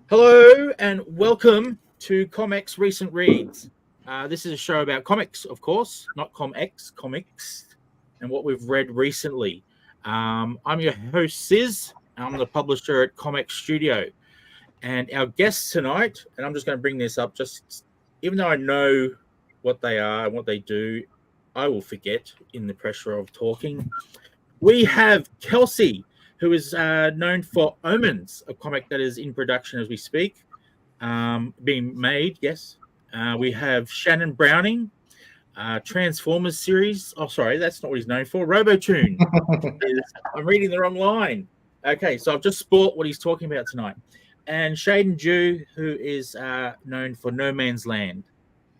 Hello and welcome to ComX Recent Reads. This is a show about comics, of course, not ComX, comics, and what we've read recently. I'm your host, Siz, and I'm the publisher at ComX Studio. And our guests tonight, and I'm just going to bring this up, just even though I know what they are and what they do, I will forget in the pressure of talking. We have Kelsey, who is known for Omens, a comic that is in production as we speak, being made, yes. We have Shannon Browning, Transformers series. Oh, sorry, that's not what he's known for. Robotoon. I'm reading the wrong line. Okay, so I've just spoilt what he's talking about tonight. And Shaden Jew, who is known for No Man's Land.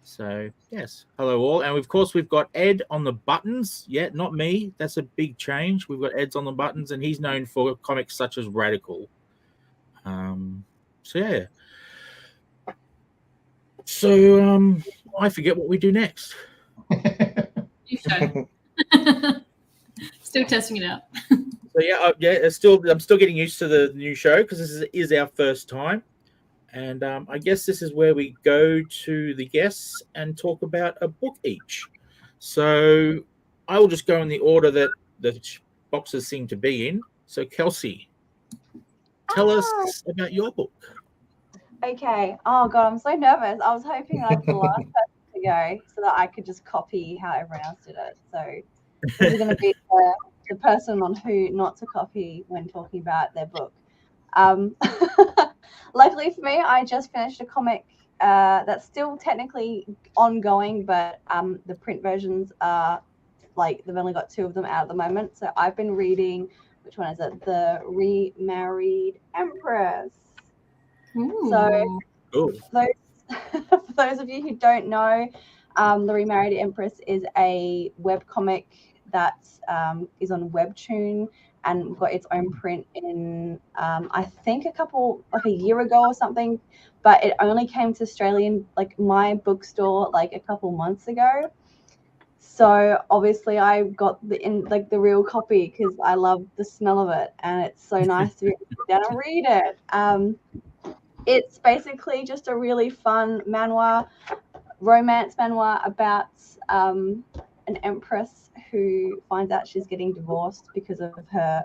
So, yes, hello all. And of course, we've got Ed on the buttons. Yeah, not me. That's a big change. We've got Ed's on the buttons, and he's known for comics such as Radical. So, yeah. So, I forget what we do next. You should. Still testing it out. So, yeah, I'm still getting used to the new show because this is our first time. And I guess this is where we go to the guests and talk about a book each. So I will just go in the order that the boxes seem to be in. So Kelsey, tell us about your book. Okay. Oh God, I'm so nervous. I was hoping I was the last person to go so that I could just copy how everyone else did it. So this is going to be the person on who not to copy when talking about their book. Luckily for me, I just finished a comic that's still technically ongoing, but the print versions are they've only got 2 of them out at the moment. So I've been reading, which one is it? The Remarried Empress. Ooh. So for those of you who don't know, The Remarried Empress is a webcomic that is on Webtoon and got its own print in I think a year ago or something, but it only came to Australian my bookstore a couple months ago. So obviously I got the real copy because I love the smell of it, and it's so nice to be able to sit down and read it. It's basically just a really fun romance manhwa about an empress who finds out she's getting divorced because of her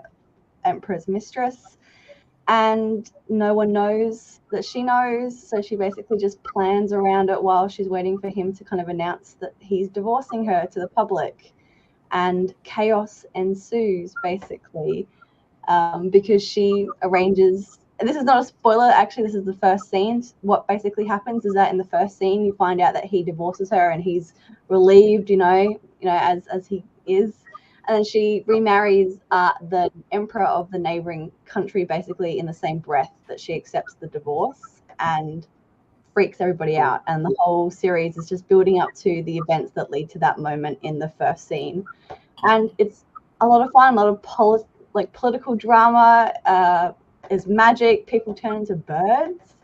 emperor's mistress, and no one knows that she knows, so she basically just plans around it while she's waiting for him to kind of announce that he's divorcing her to the public, and chaos ensues basically because she arranges, and this is not a spoiler, actually this is the first scene. What basically happens is that in the first scene you find out that he divorces her and he's relieved, as he is, and then she remarries the emperor of the neighboring country basically in the same breath that she accepts the divorce, and freaks everybody out. And the whole series is just building up to the events that lead to that moment in the first scene, and it's a lot of fun, a lot of political drama. There's magic, people turn into birds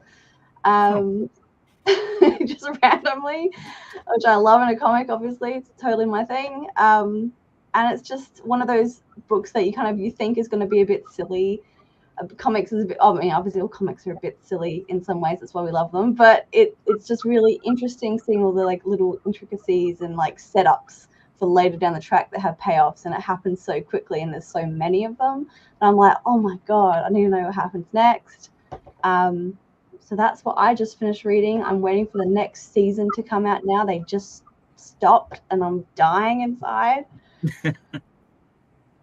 just randomly, which I love in a comic. Obviously it's totally my thing, and it's just one of those books that you think is going to be a bit silly. Comics is a bit, obviously all comics are a bit silly in some ways, that's why we love them, but it's just really interesting seeing all the little intricacies and setups for later down the track that have payoffs, and it happens so quickly and there's so many of them, and I'm like, oh my God, I need to know what happens next. So that's what I just finished reading. I'm waiting for the next season to come out now. They just stopped and I'm dying inside.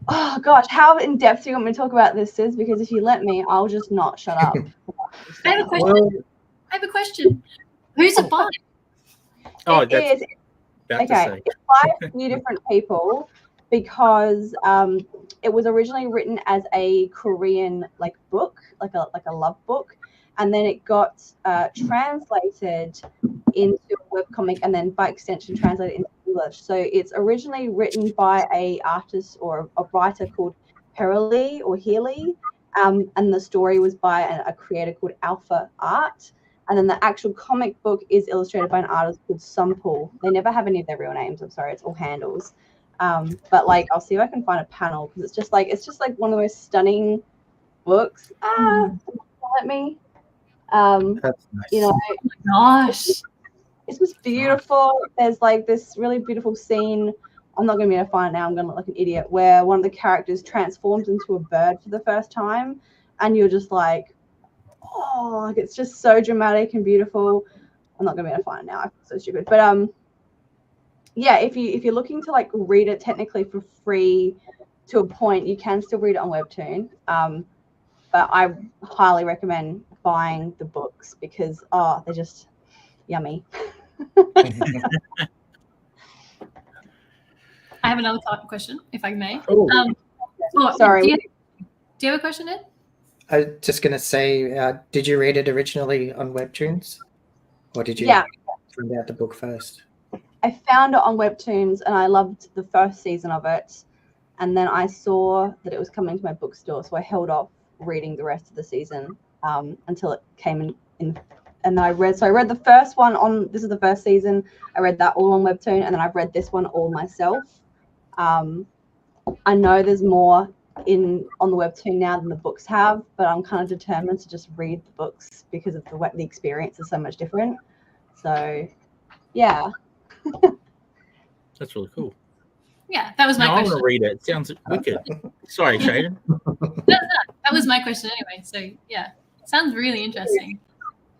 Oh gosh, how in depth do you want me to talk about this, Sis? Because if you let me, I'll just not shut up. I have a question. Who's it by? It's by a few different people, because it was originally written as a Korean book, like a love book, and then it got translated into a webcomic, and then by extension translated into English. So it's originally written by a artist or a writer called Healy, and the story was by a creator called Alpha Art. And then the actual comic book is illustrated by an artist called Sunpool. They never have any of their real names. I'm sorry, it's all handles. But I'll see if I can find a panel, because it's just one of the most stunning books. Let me. That's nice. You know, Oh my gosh. it's just beautiful. There's like this really beautiful scene. I'm not going to be able to find it now. I'm going to look like an idiot. Where one of the characters transforms into a bird for the first time, and you're just like, oh, like it's just so dramatic and beautiful. I'm not going to be able to find it now. I feel so stupid. But yeah, if you're looking to like read it technically for free to a point, you can still read it on Webtoon. But I highly recommend buying the books because they're just yummy. I have another question, if I may. Oh. Sorry. Do you have a question, Ed? I was just going to say, did you read it originally on Webtoons? Or did you find out the book first? I found it on Webtoons and I loved the first season of it. And then I saw that it was coming to my bookstore. So I held off reading the rest of the season until it came in. And then I read the first one this is the first season. I read that all on Webtoon. And then I've read this one all myself. I know there's more on the Webtoon now than the books have, but I'm kind of determined to just read the books because of the experience is so much different. So, yeah. That's really cool. Yeah, that was my I question. want to read it. It sounds wicked. Sorry, Shaden. That was my question anyway. So yeah, sounds really interesting.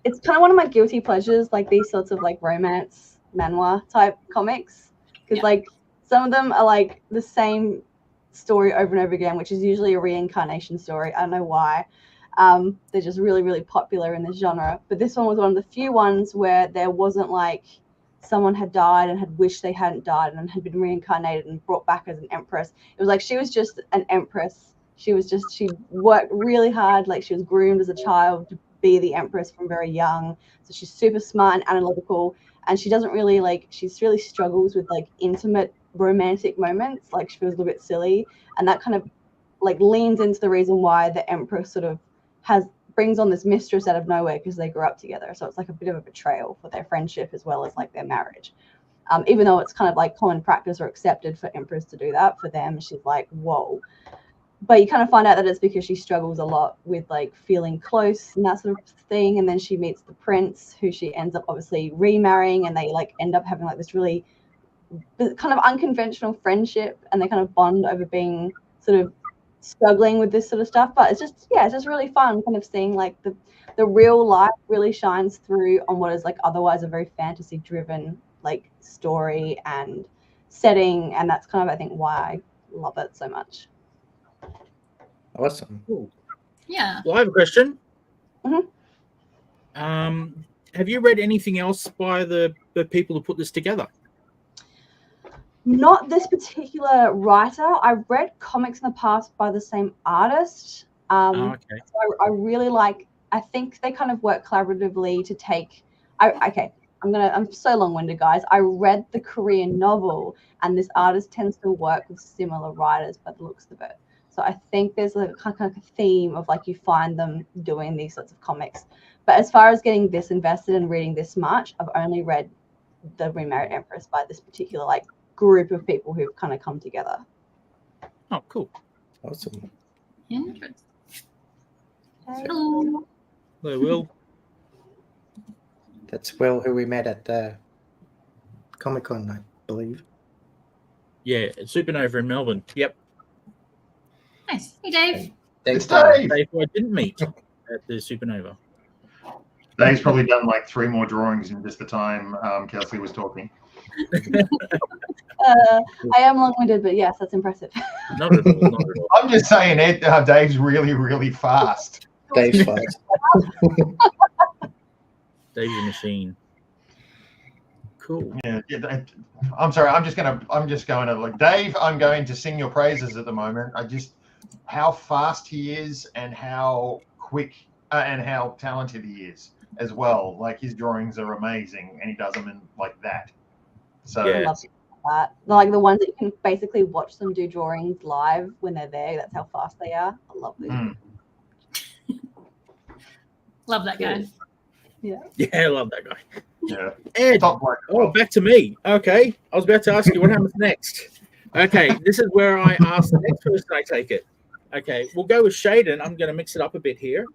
It's kind of one of my guilty pleasures, like these sorts of like romance manhwa type comics, because like some of them are like the same story over and over again, which is usually a reincarnation story. I don't know why. They're just really, really popular in this genre. But this one was one of the few ones where there wasn't like someone had died and had wished they hadn't died and had been reincarnated and brought back as an empress. It was like she was just an empress. She worked really hard. Like she was groomed as a child to be the empress from very young. So she's super smart and analytical. And she doesn't really she really struggles with like intimate romantic moments. Like she feels a little bit silly. And that kind of like leans into the reason why the empress sort of brings on this mistress out of nowhere because they grew up together. So it's like a bit of a betrayal for their friendship as well as like their marriage. Even though it's kind of like common practice or accepted for emperors to do that, for them, she's like, whoa. But you kind of find out that it's because she struggles a lot with like feeling close and that sort of thing. And then she meets the prince who she ends up obviously remarrying, and they like end up having like this really kind of unconventional friendship, and they kind of bond over being sort of struggling with this sort of stuff. But it's just really fun kind of seeing like the real life really shines through on what is like otherwise a very fantasy driven like story and setting, and that's kind of I think why I love it so much. Awesome. Cool. Yeah. Well, I have a question. Mm-hmm. Have you read anything else by the people who put this together? Not this particular writer. I've read comics in the past by the same artist. Okay. So I really like. I think they kind of work collaboratively to take. I'm so long-winded, guys. I read the Korean novel, and this artist tends to work with similar writers by the looks of it. So I think there's a kind of a theme of like you find them doing these sorts of comics. But as far as getting this invested and reading this much, I've only read The Remarried Empress by this particular like group of people who've kind of come together. Oh, cool. Awesome. Interesting. Hello. Hello, Will. That's Will, who we met at the Comic-Con, I believe. Yeah, Supernova in Melbourne. Yep. Nice. Hey, Dave. It's Dave. Dave, who I didn't meet at the Supernova. Dave's probably done like 3 more drawings in just the time Kelsey was talking. I am long-winded, but yes, that's impressive. Not at all. Not at all. I'm just saying, Dave's really, really fast. Dave's fast. Dave's a machine. Cool. Yeah. I'm sorry. I'm just going to like Dave. I'm going to sing your praises at the moment. How fast he is, and how quick and how talented he is as well. Like his drawings are amazing, and he does them in like that. So Yeah. I love that. Like the ones that you can basically watch them do drawings live when they're there. That's how fast they are. I love them. Love that guy. Yeah. Yeah, I love that guy. yeah. Ed. Top work. Oh, back to me. Okay. I was about to ask you what happens next. Okay, this is where I ask the next person I take it. Okay, we'll go with Shaden. I'm going to mix it up a bit here.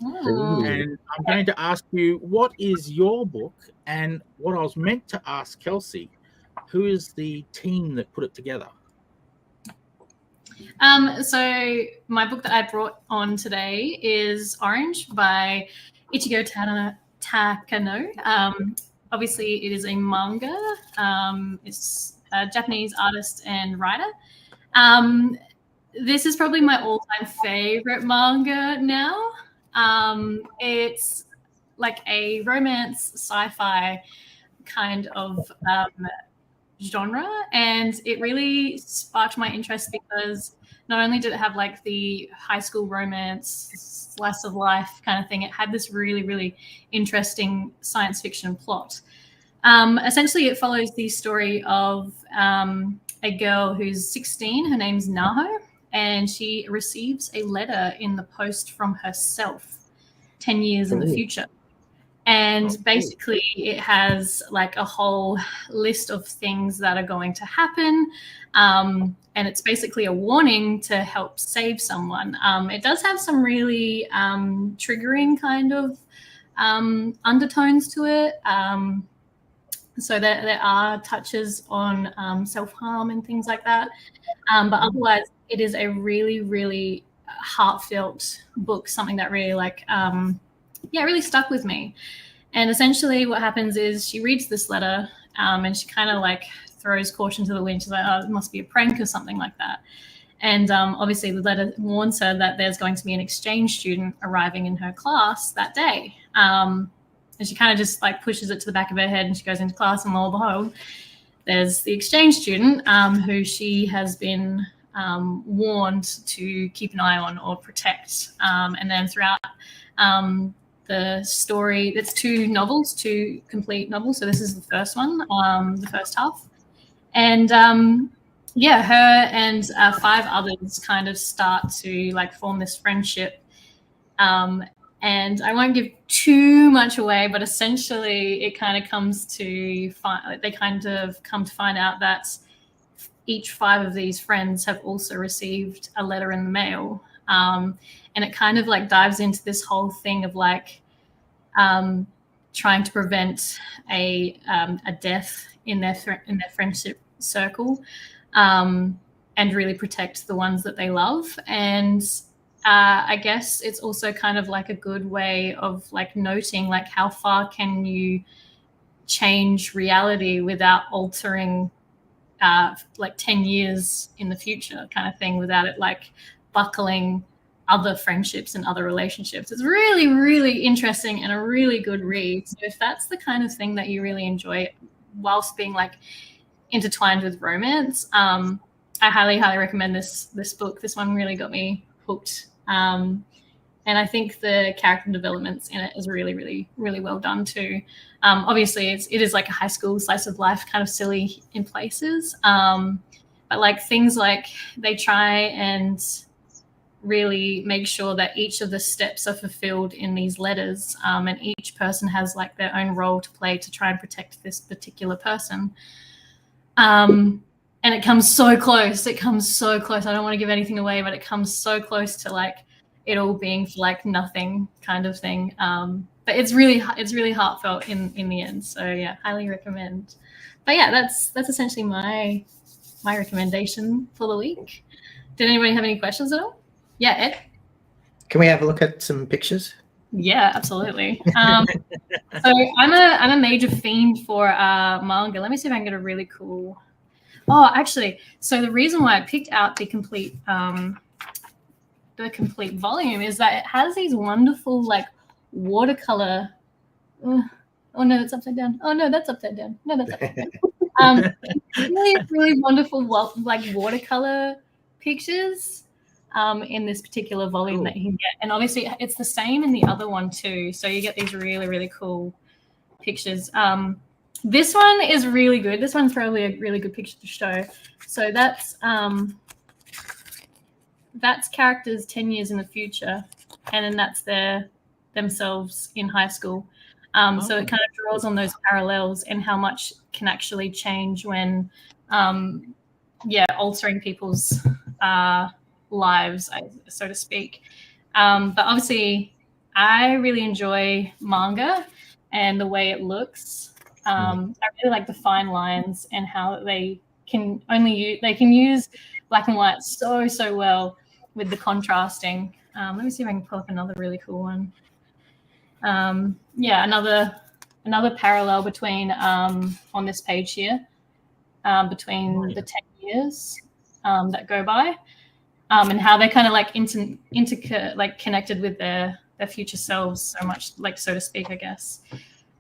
Oh. And I'm going to ask you, what is your book? And what I was meant to ask Kelsey, who is the team that put it together? So my book that I brought on today is Orange by Ichigo Takano. Obviously, it is a manga. It's a Japanese artist and writer. This is probably my all-time favorite manga now. It's like a romance sci-fi kind of genre, and it really sparked my interest because not only did it have like the high school romance slice of life kind of thing, it had this really, really interesting science fiction plot. Essentially, it follows the story of a girl who's 16. Her name's Naho, and she receives a letter in the post from herself 10 years in the future. And basically, it has like a whole list of things that are going to happen. And it's basically a warning to help save someone. It does have some really triggering kind of undertones to it. So there are touches on self-harm and things like that. But otherwise, it is a really, really heartfelt book, something that really really stuck with me. And essentially what happens is she reads this letter and she kind of like throws caution to the wind. She's like, oh, it must be a prank or something like that. And obviously the letter warns her that there's going to be an exchange student arriving in her class that day. And she kind of just like pushes it to the back of her head and she goes into class, and lo and behold, there's the exchange student who she has been warned to keep an eye on or protect. And then throughout the story, it's two complete novels. So this is the first one, the first half. And her and 5 others kind of start to like form this friendship. And I won't give too much away, but essentially it kind of comes to they kind of come to find out that each 5 of these friends have also received a letter in the mail. And it kind of like dives into this whole thing of like trying to prevent a death in their friendship circle, and really protect the ones that they love. And I guess it's also kind of like a good way of like noting like how far can you change reality without altering like 10 years in the future kind of thing, without it like buckling other friendships and other relationships. It's really, really interesting and a really good read. So if that's the kind of thing that you really enjoy whilst being like intertwined with romance, I highly, highly recommend this book. This one really got me hooked. And I think the character developments in it is really, really, really well done too. Obviously, it is like a high school slice of life, kind of silly in places. But like things like they try and really make sure that each of the steps are fulfilled in these letters, and each person has like their own role to play to try and protect this particular person. And it comes so close. I don't want to give anything away, but it comes so close to like it all being for like nothing kind of thing. But it's really heartfelt in the end. So yeah, highly recommend. But yeah, that's essentially my recommendation for the week. Did anybody have any questions at all? Yeah, Ed? Can we have a look at some pictures? Yeah, absolutely. So I'm a major fiend for manga. Let me see if I can get a really cool. Oh, actually, so the reason why I picked out the complete volume is that it has these wonderful like watercolor. Oh no, that's upside down. Oh no, that's upside down. No, that's upside down. Really, really wonderful like watercolor pictures. In this particular volume that you can get. And obviously it's the same in the other one too. So you get these really, really cool pictures. This one is really good. This one's probably a really good picture to show. So that's characters 10 years in the future. And then that's themselves in high school. So it kind of draws on those parallels and how much can actually change when, altering people's lives, so to speak. But obviously I really enjoy manga and the way it looks. I really like the fine lines and how they can use black and white so well with the contrasting. Let me see if I can pull up another really cool one. Yeah, another parallel between on this page here between the 10 years that go by and how they're kind of like connected with their future selves so much, like, so to speak, I guess.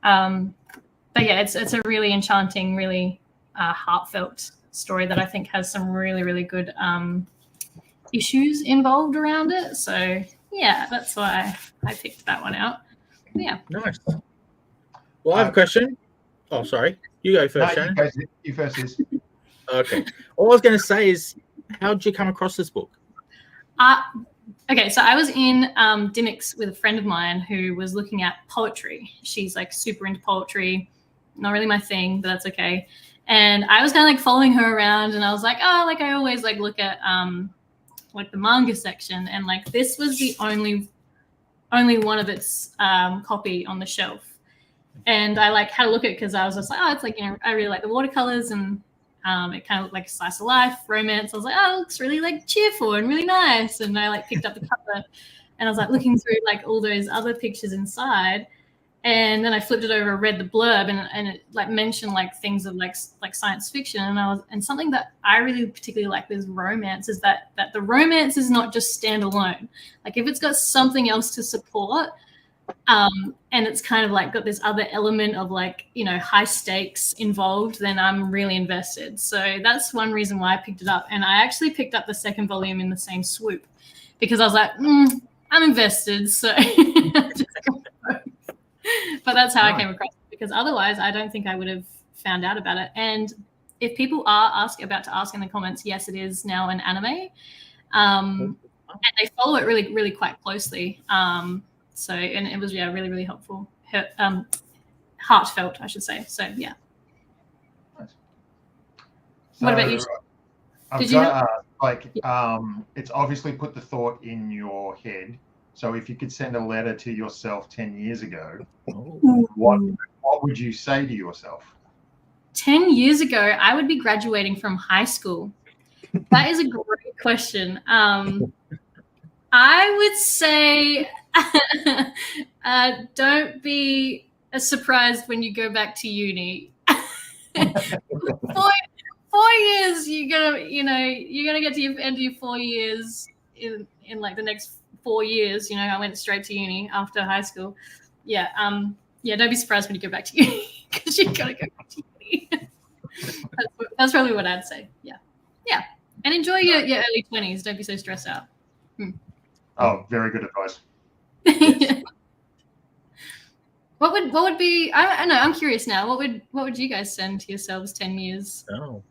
But yeah, it's a really enchanting, really heartfelt story that I think has some really good issues involved around it. So yeah, that's why I picked that one out. Yeah. Nice. Well, I have a question. Oh, sorry. You go first, Shannon. You first, Liz. Okay. All I was going to say is, how did you come across this book? Okay, so I was in Dimmicks with a friend of mine who was looking at poetry. She's like super into poetry. Not really my thing, but that's okay. And I was kind of like following her around, and I was like, oh, like I always like look at like the manga section, and like this was the only one of its copy on the shelf. And I like had a look at it because I was just like, oh, it's like, you know, I really like the watercolors, and it kind of looked like a slice of life, romance. I was like, oh, it looks really like cheerful and really nice. And I like picked up the cover, and I was like looking through like all those other pictures inside. And then I flipped it over, read the blurb, and it like mentioned like things of like science fiction. And something that I really particularly like with romance is that the romance is not just standalone. Like if it's got something else to support, and it's kind of like got this other element of like, you know, high stakes involved, then I'm really invested. So that's one reason why I picked it up. And I actually picked up the second volume in the same swoop because I was like, I'm invested. So but that's how I came across it, because otherwise I don't think I would have found out about it. And if people are about to ask in the comments, yes, it is now an anime. And they follow it really, really quite closely. So, and it was, yeah, really, really helpful. Heartfelt, I should say. So, yeah. Nice. What about you? It's obviously put the thought in your head. So if you could send a letter to yourself 10 years ago, what would you say to yourself? 10 years ago, I would be graduating from high school. That is a great question. I would say don't be surprised when you go back to uni. 4 years, you're gonna get to your end of your 4 years in like the next 4 years. You know, I went straight to uni after high school. Yeah, don't be surprised when you go back to uni, because you're gonna go back to uni. That's probably what I'd say. Yeah, and enjoy your early 20s. Don't be so stressed out. Oh, very good advice. Yes. What would be? I know. I'm curious now. What would you guys send to yourselves 10 years? Oh,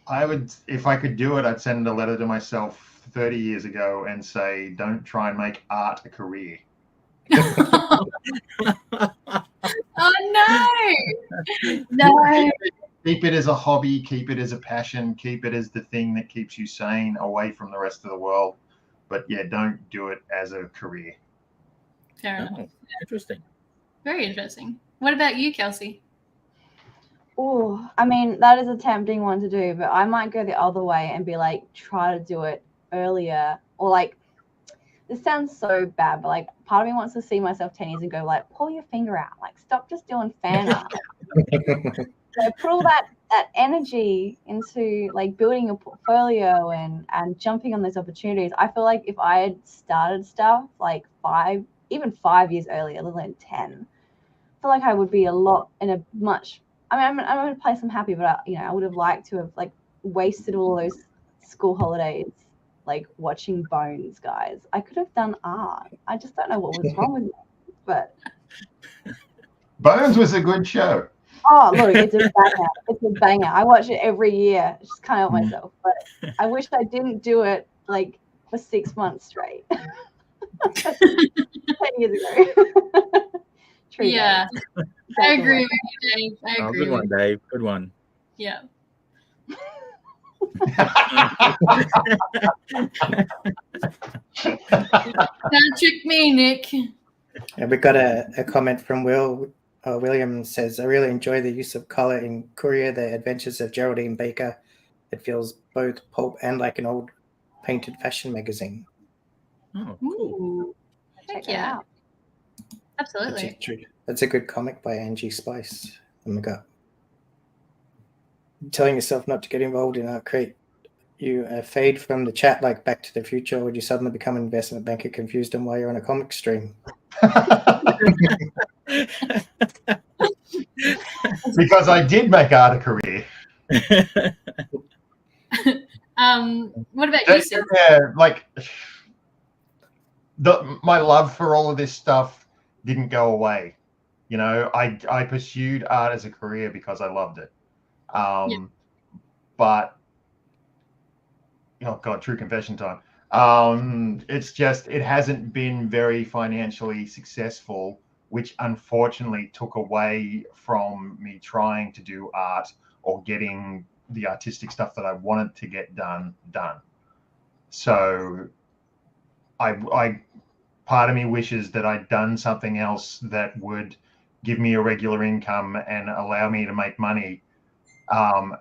I would, if I could do it, I'd send a letter to myself 30 years ago and say, don't try and make art a career. Oh no! Keep it as a hobby, keep it as a passion, keep it as the thing that keeps you sane away from the rest of the world. But yeah, don't do it as a career. Fair enough. Interesting. Very interesting. What about you, Kelsey? Oh, I mean, that is a tempting one to do, but I might go the other way and be like, try to do it earlier. Or like, this sounds so bad, but like part of me wants to see myself 10 years and go like, pull your finger out. Like, stop just doing fan art. So put all that energy into like building a portfolio and jumping on those opportunities. I feel like if I had started stuff like 5 years earlier, let alone 10, I feel like I would be a lot in a much. I mean, I'm going to play some happy, but I would have liked to have like wasted all those school holidays like watching Bones, guys. I could have done art. I just don't know what was wrong with me, but Bones was a good show. Oh, look, it's a banger. It's a banger. I watch it every year. Just can't help myself. But I wish I didn't do it like for 6 months straight. 10 years ago. True. Yeah. I agree with you, Dave. I agree. Good one, Dave. Good one. Yeah. Don't trick me, Nick. And we got a comment from William says, I really enjoy the use of colour in Courier, the adventures of Geraldine Baker. It feels both pulp and like an old painted fashion magazine. Oh, cool. Ooh. Check Yeah. that out. Absolutely. That's a good comic by Angie Spice. Oh my God. Telling yourself not to get involved in art create you fade from the chat like Back to the Future, or would you suddenly become an investment banker confused on why you're on a comic stream? Because I did make art a career. What about you, Sid? Yeah, like my love for all of this stuff didn't go away. You know, I pursued art as a career because I loved it. But oh God, true confession time. It's just, it hasn't been very financially successful, which unfortunately took away from me trying to do art or getting the artistic stuff that I wanted to get done. So I part of me wishes that I'd done something else that would give me a regular income and allow me to make money,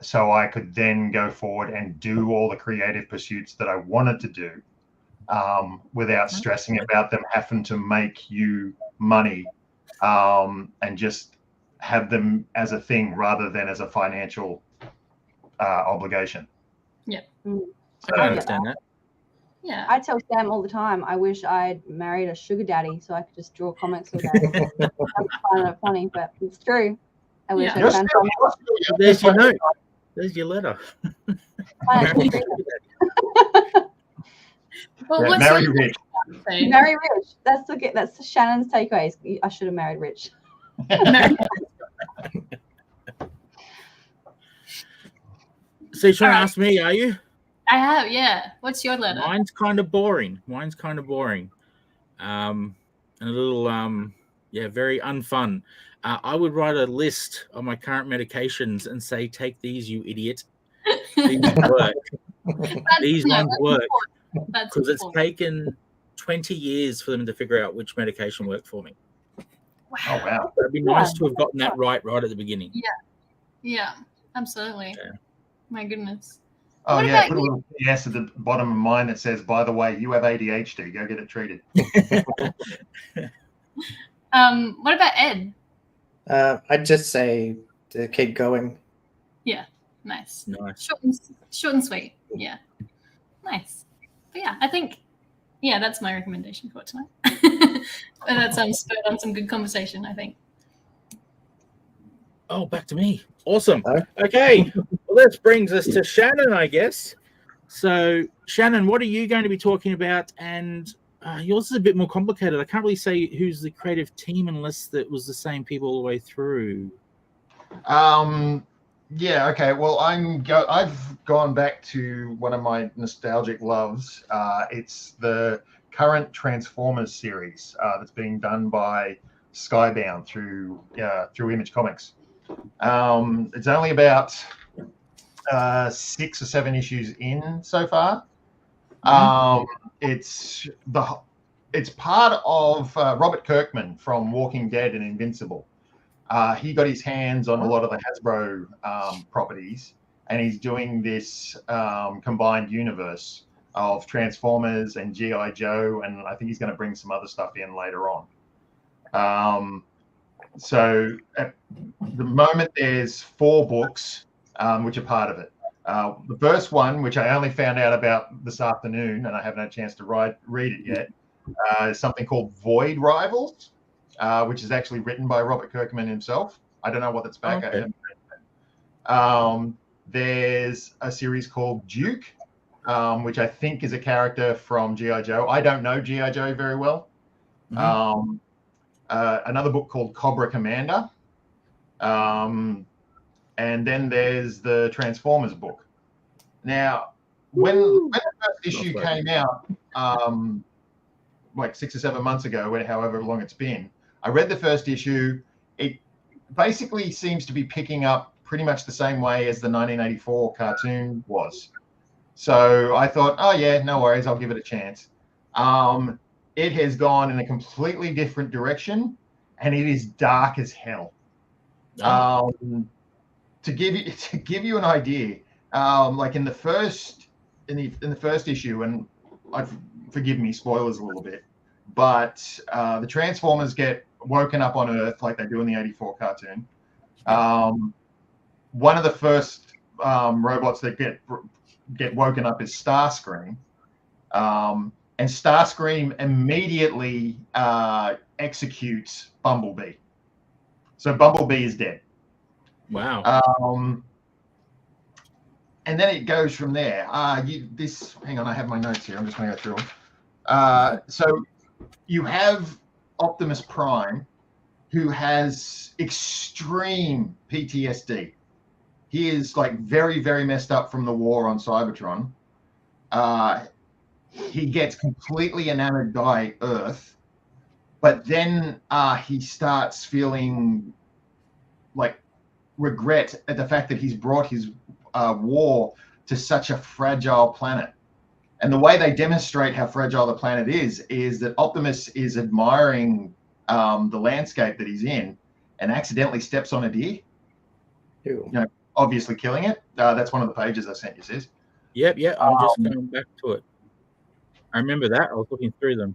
so I could then go forward and do all the creative pursuits that I wanted to do, without stressing about them having to make you money, and just have them as a thing rather than as a financial obligation. Yeah. I can understand that. Yeah. I tell Sam all the time, I wish I'd married a sugar daddy so I could just draw comics all day. I find it funny, but it's true. I wish I'd found There's your note. There's your letter. Well, what's marry your rich. Marry rich. That's Shannon's takeaways. I should have married rich. So you're trying to ask me, are you? I have, yeah. What's your letter? Mine's kind of boring. And a little, very unfun. I would write a list of my current medications and say, take these, you idiot. These work. These ones work. Because it's taken 20 years for them to figure out which medication worked for me. Wow. Oh, wow. It'd be nice to have gotten that right at the beginning. Yeah, absolutely. Yeah. My goodness. Oh, What yeah. about Put a little PS at the bottom of mine that says, by the way, you have ADHD. Go get it treated. What about Ed? I'd just say to keep going. Yeah, nice. Short and sweet. Yeah, nice. But yeah, I think, that's my recommendation for tonight. And that's spurred on some good conversation, I think. Oh, back to me. Awesome. Okay. Well, this brings us to Shannon, I guess. So, Shannon, what are you going to be talking about? And yours is a bit more complicated. I can't really say who's the creative team unless that was the same people all the way through. Yeah. Okay. Well, I've gone back to one of my nostalgic loves. It's the current Transformers series that's being done by Skybound through Image Comics. It's only about 6 or 7 issues in so far. It's part of Robert Kirkman from Walking Dead and Invincible. He got his hands on a lot of the Hasbro properties, and he's doing this combined universe of Transformers and G.I. Joe, and I think he's going to bring some other stuff in later on. So at the moment, there's 4 books which are part of it. The first one, which I only found out about this afternoon, and I haven't had a chance to read it yet, is something called Void Rivals, which is actually written by Robert Kirkman himself. I don't know what it's back. Okay. I haven't read it. There's a series called Duke, which I think is a character from G.I. Joe. I don't know G.I. Joe very well. Another book called Cobra Commander. And then there's the Transformers book. Now, when the first issue came out, like 6 or 7 months ago, however long it's been, I read the first issue. It basically seems to be picking up pretty much the same way as the 1984 cartoon was. So I thought, oh yeah, no worries, I'll give it a chance. it has gone in a completely different direction, and it is dark as hell. Oh. To give you an idea, like in the first issue, and forgive me, spoilers a little bit, but the Transformers get woken up on Earth like they do in the '84 cartoon. One of the first robots that get woken up is Starscream, and Starscream immediately executes Bumblebee. So Bumblebee is dead. Wow. And then it goes from there. Hang on, I have my notes here. I'm just going to go through them. So you have Optimus Prime, who has extreme PTSD. He is like very, very messed up from the war on Cybertron. He gets completely enamored by Earth, but then he starts feeling like regret at the fact that he's brought his war to such a fragile planet. And the way they demonstrate how fragile the planet is that Optimus is admiring the landscape that he's in and accidentally steps on a deer. Ew. You know, obviously killing it. That's one of the pages I sent you, Siz. Yep. I'm just going back to it. I remember that. I was looking through them.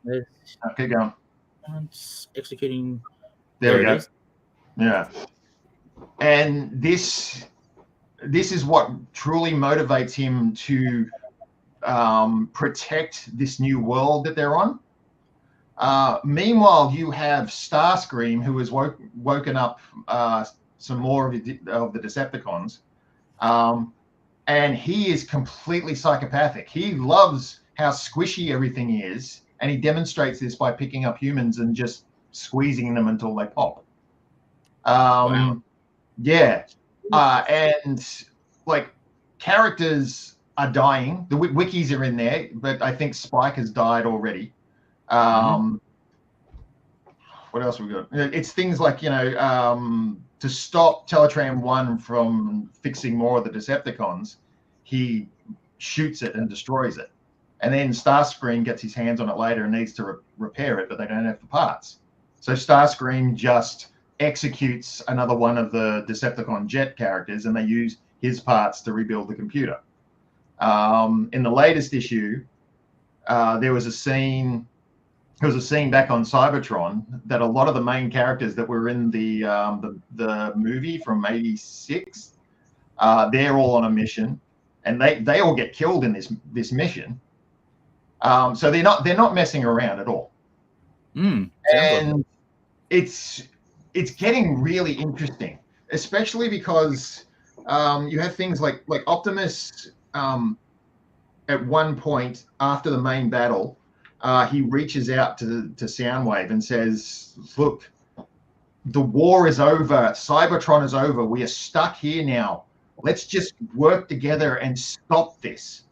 There's Keep going. executing. There we it go. is. Yeah. And this is what truly motivates him to protect this new world that they're on. Meanwhile, you have Starscream, who has woken up some more of the Decepticons, and he is completely psychopathic. He loves how squishy everything is, and he demonstrates this by picking up humans and just squeezing them until they pop. Wow. Yeah. And like characters are dying. The wikis are in there, but I think Spike has died already. What else have we got? It's things like, to stop Teletran 1 from fixing more of the Decepticons, he shoots it and destroys it. And then Starscream gets his hands on it later and needs to repair it, but they don't have the parts. So Starscream just executes another one of the Decepticon Jet characters, and they use his parts to rebuild the computer. In the latest issue, there was a scene back on Cybertron that a lot of the main characters that were in the movie from '86, they're all on a mission, and they all get killed in this mission. So they're not messing around at all. And it's getting really interesting, especially because you have things like Optimus. At one point after the main battle, he reaches out to Soundwave and says, "Look, the war is over. Cybertron is over. We are stuck here now. Let's just work together and stop this."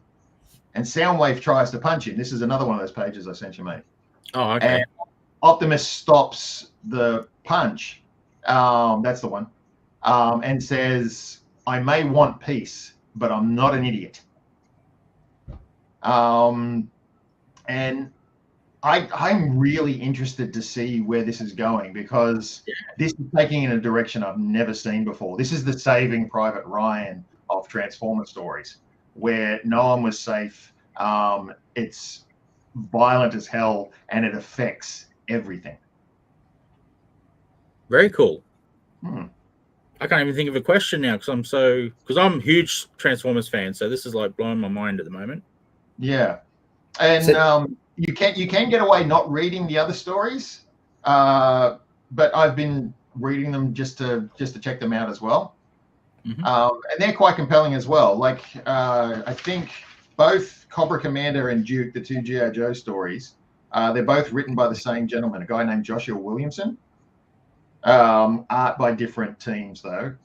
And Soundwave tries to punch him. This is another one of those pages I sent you, mate. Oh, okay. And Optimus stops the punch. That's the one. And says, "I may want peace, but I'm not an idiot." And I'm really interested to see where this is going, because this is taking in a direction I've never seen before. This is the Saving Private Ryan of Transformer stories, where no one was safe. It's violent as hell, and it affects everything. Very cool. I can't even think of a question now because I'm a huge Transformers fan. So this is like blowing my mind at the moment. Yeah, and you can get away not reading the other stories, but I've been reading them just to check them out as well. And they're quite compelling as well. Like I think both Cobra Commander and Duke, the two G.I. Joe stories, they're both written by the same gentleman, a guy named Joshua Williamson. Art by different teams though.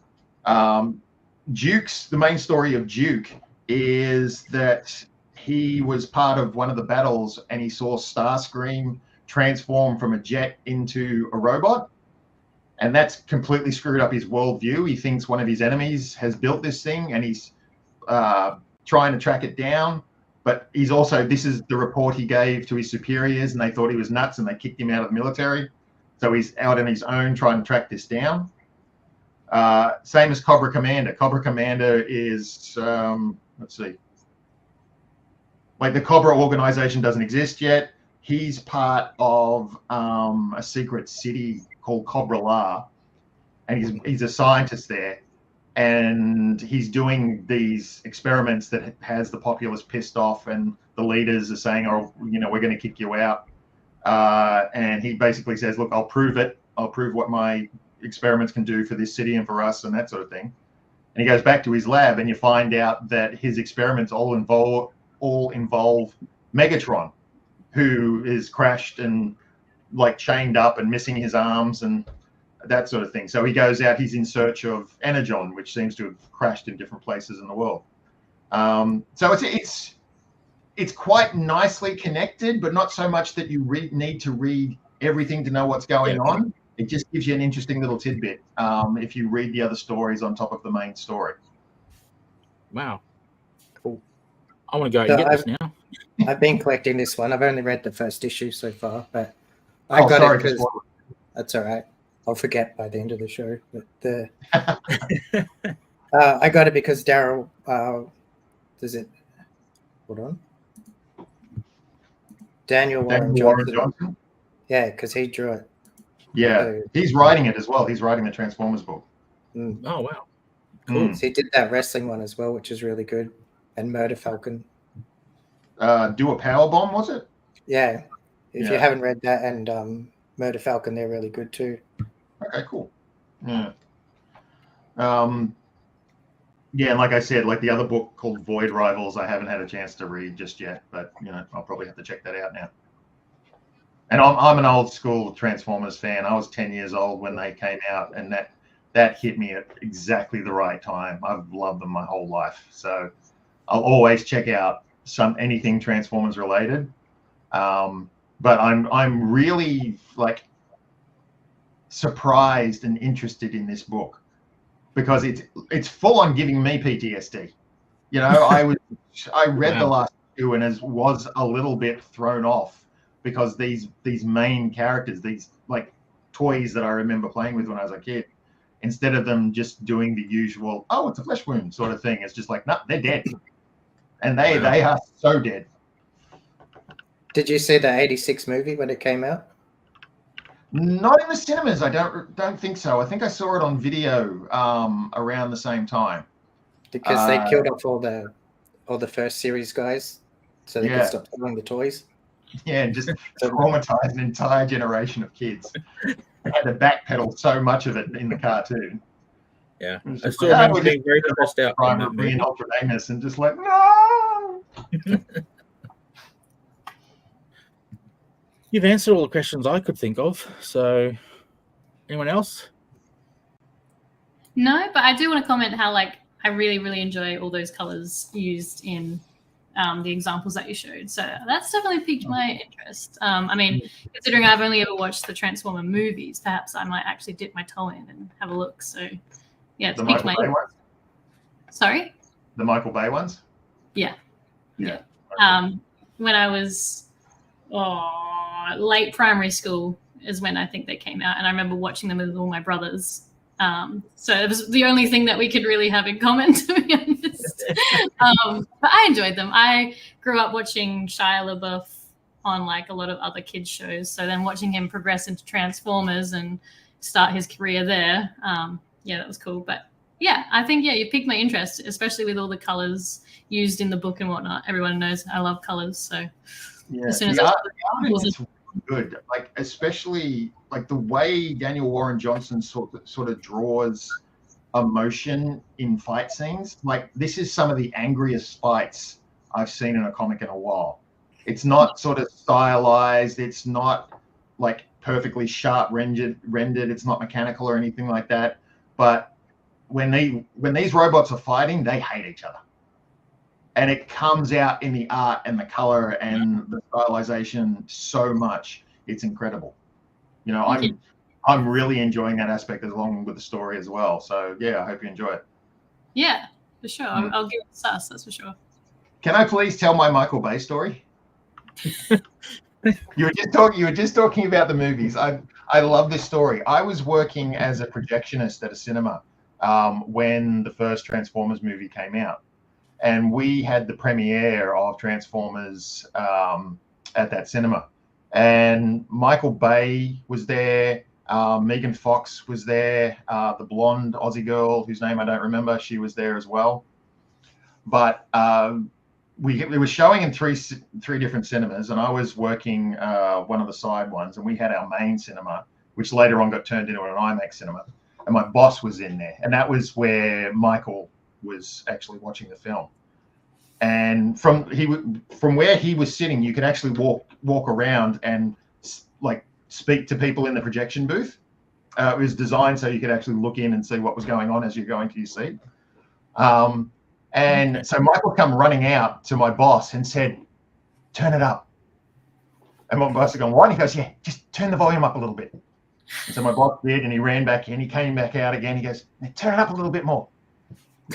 The main story of Duke is that he was part of one of the battles and he saw Starscream transform from a jet into a robot. And that's completely screwed up his worldview. He thinks one of his enemies has built this thing, and he's trying to track it down. but he's also, this is the report he gave to his superiors, and they thought he was nuts and they kicked him out of the military. So he's out on his own trying to track this down. Same as Cobra Commander. Cobra Commander is, let's see, like the Cobra organization doesn't exist yet. He's part of a secret city called Cobra La, and he's a scientist there. And he's doing these experiments that has the populace pissed off, and the leaders are saying, "Oh, you know, we're going to kick you out." And he basically says, "Look, I'll prove it. I'll prove what my experiments can do for this city and for us, and that sort of thing." And he goes back to his lab, and you find out that his experiments all involve Megatron, who is crashed and like chained up and missing his arms and that sort of thing. So he goes out, he's in search of Energon, which seems to have crashed in different places in the world. So it's quite nicely connected, but not so much that you need to read everything to know what's going on. It just gives you an interesting little tidbit if you read the other stories on top of the main story. Wow. Cool. I want to go and get this now. I've been collecting this one. I've only read the first issue so far, but I got it because that's all right. I'll forget by the end of the show. But I got it because Daryl, hold on. Daniel Warren Johnson. Yeah, because he drew it. Yeah, so, he's writing it as well. He's writing the Transformers book. Oh, wow. Cool. So he did that wrestling one as well, which is really good. And Murder Falcon. Do a Powerbomb, was it? Yeah. If you haven't read that and Murder Falcon, they're really good too. Okay, cool. Yeah. Yeah, and like I said, like the other book called Void Rivals, I haven't had a chance to read just yet, but you know, I'll probably have to check that out now. And I'm an old school Transformers fan. I was 10 years old when they came out, and that hit me at exactly the right time. I've loved them my whole life, so I'll always check out anything Transformers related. But I'm really like surprised and interested in this book because it's full on giving me PTSD. You know, I read the last two and was a little bit thrown off because these main characters, these like toys that I remember playing with when I was a kid, instead of them just doing the usual, oh, it's a flesh wound sort of thing, it's just like, no, they're dead. And they are so dead. Did you see the 86 movie when it came out? Not in the cinemas. I don't think so. I think I saw it on video around the same time. Because they killed off all the first series guys, so they could stop selling the toys. Yeah, and just traumatized an entire generation of kids. I had to backpedal so much of it in the cartoon. Yeah, I still remember being very stressed out. Being Ultra Amos and just like, no. You've answered all the questions I could think of. So, anyone else? No, but I do want to comment how like I really, really enjoy all those colors used in the examples that you showed. So that's definitely piqued my interest. I mean, considering I've only ever watched the Transformer movies, perhaps I might actually dip my toe in and have a look. So yeah, it's piqued my interest. Sorry? The Michael Bay ones? Yeah. When I was late primary school is when I think they came out, and I remember watching them with all my brothers. So it was the only thing that we could really have in common, to be honest. But I enjoyed them. I grew up watching Shia LaBeouf on like a lot of other kids shows. So then watching him progress into Transformers and start his career there, that was cool. But yeah, I think, you piqued my interest, especially with all the colors used in the book and whatnot. Everyone knows I love colors. So as soon as the art is good, like especially like the way Daniel Warren Johnson sort of draws emotion in fight scenes. Like this is some of the angriest fights I've seen in a comic in a while. It's not sort of stylized. It's not like perfectly sharp rendered. It's not mechanical or anything like that. But when these robots are fighting, they hate each other. And it comes out in the art and the color and the stylization so much. It's incredible. You know, I'm really enjoying that aspect along with the story as well. So yeah, I hope you enjoy it. Yeah, for sure. I'll give it a sus, that's for sure. Can I please tell my Michael Bay story? You were just talking about the movies. I love this story. I was working as a projectionist at a cinema when the first Transformers movie came out, and we had the premiere of Transformers at that cinema. And Michael Bay was there. Megan Fox was there. The blonde Aussie girl whose name I don't remember, she was there as well. But we were showing in three different cinemas, and I was working one of the side ones, and we had our main cinema, which later on got turned into an IMAX cinema, and my boss was in there, and that was where Michael was actually watching the film. And from where he was sitting, you could actually walk around and like speak to people in the projection booth. It was designed so you could actually look in and see what was going on as you're going to your seat. And so Michael come running out to my boss and said, "Turn it up." And my boss had gone, "What?" And he goes, "Yeah, just turn the volume up a little bit." And so my boss did, and he ran back in. He came back out again. He goes, "Turn it up a little bit more."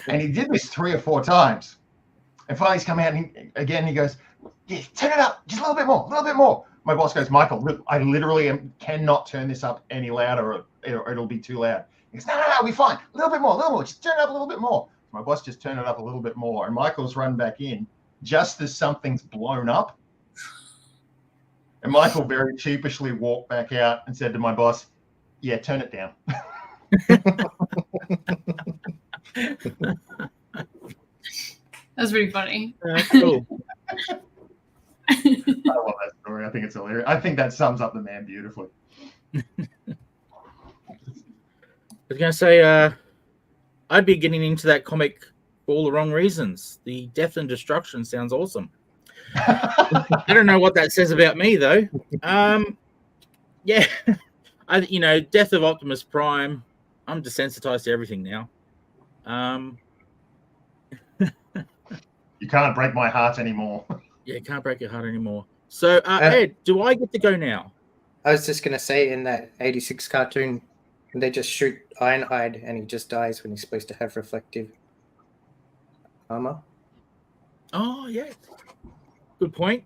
And he did this 3 or 4 times. And finally he's come out and he goes, "Yeah, turn it up just a little bit more, a little bit more." My boss goes, "Michael, I literally cannot turn this up any louder or it'll be too loud." He goes, "No, we'll be fine. A little bit more, just turn it up a little bit more." My boss just turned it up a little bit more, and Michael's run back in just as something's blown up. And Michael very sheepishly walked back out and said to my boss, "Yeah, turn it down." That's pretty funny. Cool. I love that story. I think it's hilarious. I think that sums up the man beautifully. I was going to say, I'd be getting into that comic for all the wrong reasons. The death and destruction sounds awesome. I don't know what that says about me, though. Yeah, death of Optimus Prime. I'm desensitized to everything now. You can't break my heart anymore. Yeah, can't break your heart anymore. So, Ed, do I get to go now? I was just going to say, in that 86 cartoon, they just shoot Ironhide and he just dies when he's supposed to have reflective armor. Oh, yeah. Good point.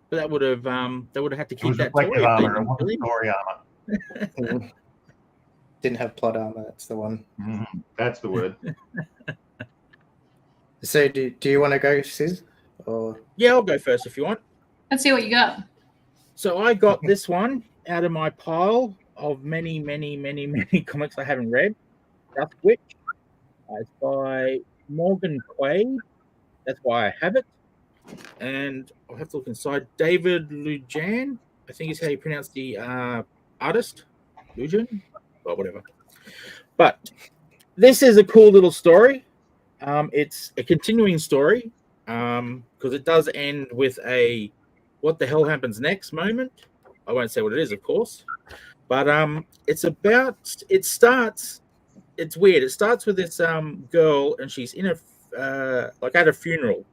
But that would have had to keep that reflective toy. armor. It wasn't story armor. Didn't have plot armor. That's the one. That's the word. So, do you want to go, Siz? Or Yeah, I'll go first if you want. Let's see what you got. So I got this one out of my pile of many comics I haven't read. Death Witch. It's by Morgan Quaid. That's why I have it. And I'll have to look inside. David Lujan, I think is how you pronounce the artist. Lujan? Well, whatever. But this is a cool little story. It's a continuing story because it does end with a what the hell happens next moment. I won't say what it is, of course. But it's weird. It starts with this girl, and she's in at a funeral,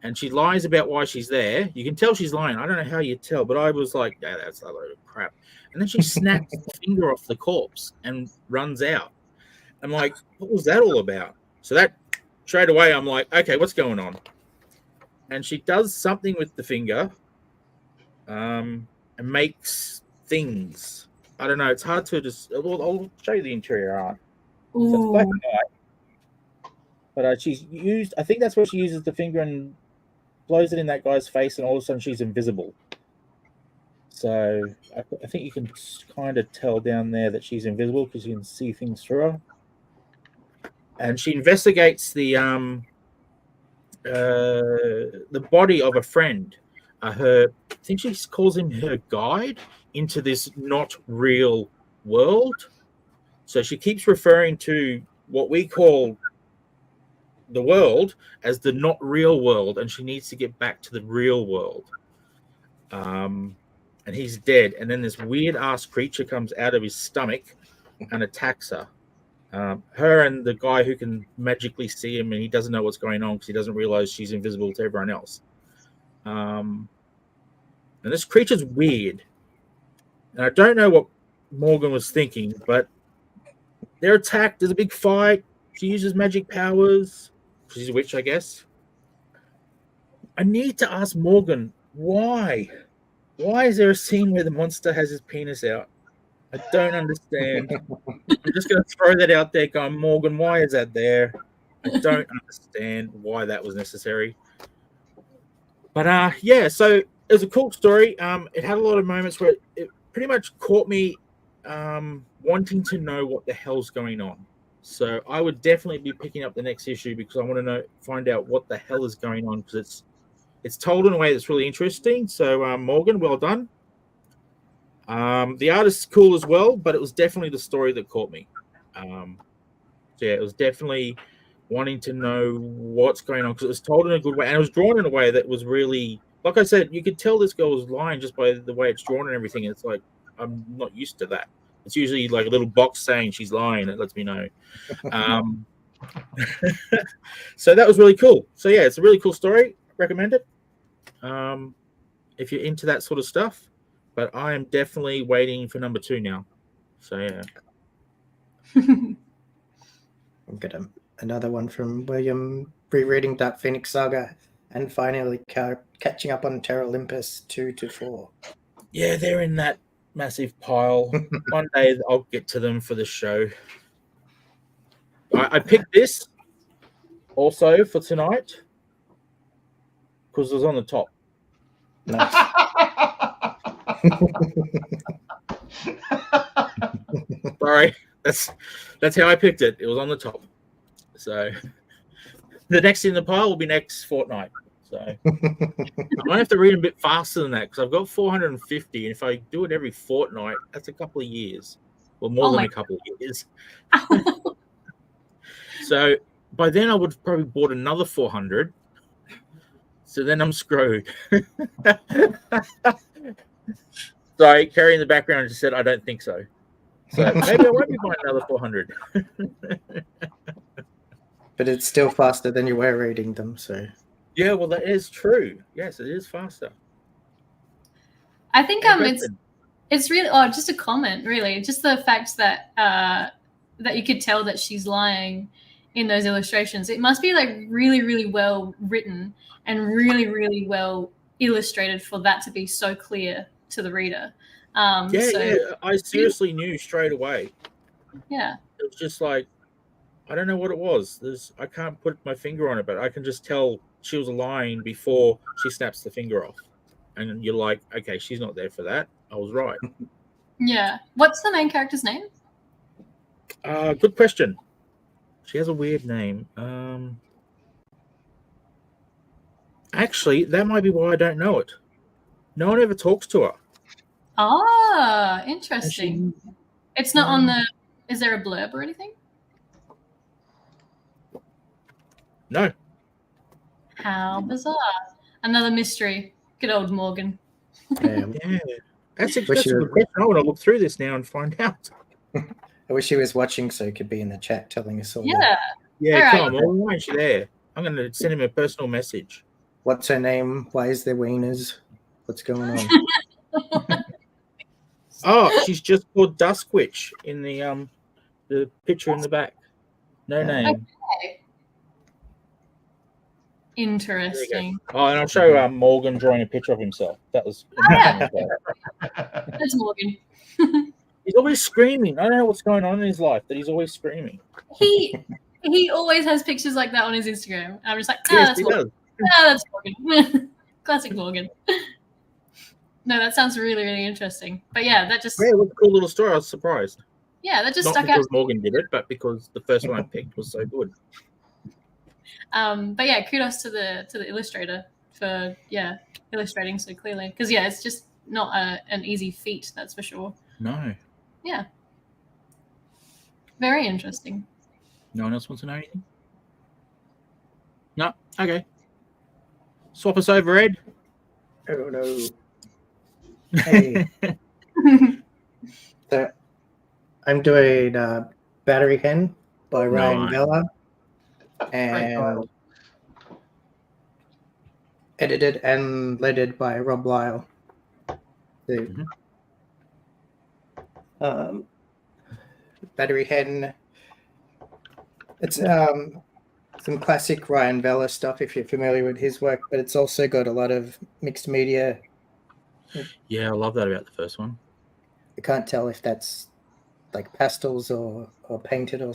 and she lies about why she's there. You can tell she's lying. I don't know how you tell, but I was like, yeah, that's a load of crap. And then she snaps the finger off the corpse and runs out. I'm like, what was that all about? So that straight away, I'm like, okay, what's going on? And she does something with the finger, and makes things. I don't know. It's hard to just. I'll show you the interior art. So it's black and white. But she's used. I think that's where she uses the finger and blows it in that guy's face, and all of a sudden she's invisible. So I think you can kind of tell down there that she's invisible because you can see things through her. And she investigates the body of a friend. I think she calls him her guide into this not real world. So she keeps referring to what we call the world as the not real world, and she needs to get back to the real world. And he's dead. And then this weird ass creature comes out of his stomach and attacks her. Her and the guy who can magically see him, and he doesn't know what's going on because he doesn't realize she's invisible to everyone else. And this creature's weird. And I don't know what Morgan was thinking, but they're attacked. There's a big fight. She uses magic powers. She's a witch, I guess. I need to ask Morgan why. Why is there a scene where the monster has his penis out? I don't understand. I'm just going to throw that out there, going, Morgan, why is that there? I don't understand why that was necessary. But yeah, so it was a cool story. It had a lot of moments where it pretty much caught me wanting to know what the hell's going on. So I would definitely be picking up the next issue because I want to find out what the hell is going on, because it's told in a way that's really interesting. So Morgan, well done. The artist's cool as well, but it was definitely the story that caught me. So yeah, it was definitely wanting to know what's going on because it was told in a good way, and it was drawn in a way that was really, like I said, you could tell this girl was lying just by the way it's drawn and everything. It's like, I'm not used to that. It's usually like a little box saying she's lying. It lets me know. So that was really cool. So yeah, it's a really cool story. Recommend it if you're into that sort of stuff. But I am definitely waiting for number 2 now. So yeah. I've got another one from William, rereading Dark Phoenix Saga and finally catching up on Terra Olympus 2 to 4. Yeah, they're in that massive pile. One day I'll get to them for the show. I picked this also for tonight because it was on the top. Nice. Sorry, that's how I picked it. It was on the top. So the next in the pile will be next fortnight. So I might have to read a bit faster than that because I've got 450, and if I do it every fortnight, that's a couple of years. Well, more than a couple of years. So by then I would have probably bought another 400. So then I'm screwed. Sorry, Carrie in the background just said, I don't think so. So maybe I won't be buying another 400. But it's still faster than you were reading them, so. Yeah, well, that is true. Yes, it is faster. I think it's really just a comment, really. Just the fact that that you could tell that she's lying in those illustrations. It must be like really, really well written and really, really well illustrated for that to be so clear to the reader. Yeah, I seriously knew straight away. Yeah. It was just like, I don't know what it was. I can't put my finger on it, but I can just tell she was lying before she snaps the finger off. And you're like, okay, she's not there for that. I was right. Yeah. What's the main character's name? Good question. She has a weird name. Actually, that might be why I don't know it. No one ever talks to her. Ah, interesting. It's not on the... Is there a blurb or anything? No. How bizarre. Another mystery. Good old Morgan. Yeah. That's a good question. I want to look through this now and find out. I wish he was watching so he could be in the chat telling us all. Yeah. Yeah, come on. Why aren't you there? I'm going to send him a personal message. What's her name? Why is there wieners? What's going on? Oh, she's just called Dusk Witch in the picture in the back. No name. Okay. Interesting. Oh, and I'll show Morgan drawing a picture of himself. That was. That's Morgan. He's always screaming. I don't know what's going on in his life, but he's always screaming. He always has pictures like that on his Instagram. I'm just like, yes, that's Morgan. That's Morgan. Classic Morgan. No, that sounds really, really interesting. But yeah, that just... Yeah, it was a cool little story. I was surprised. Yeah, that just Not stuck out. Not because Morgan did it, but because the first one I picked was so good. But yeah, kudos to the illustrator for illustrating so clearly. Because it's just not an easy feat, that's for sure. No. Yeah. Very interesting. No one else wants to know anything? No? Okay. Swap us over, Ed. Oh, no. Hey. So I'm doing Battery Hen by Ryan Vella and edited and leaded by Rob Lyle. Battery Hen. It's some classic Ryan Vella stuff if you're familiar with his work, but it's also got a lot of mixed media. Yeah, I love that about the first one. I can't tell if that's like pastels or painted or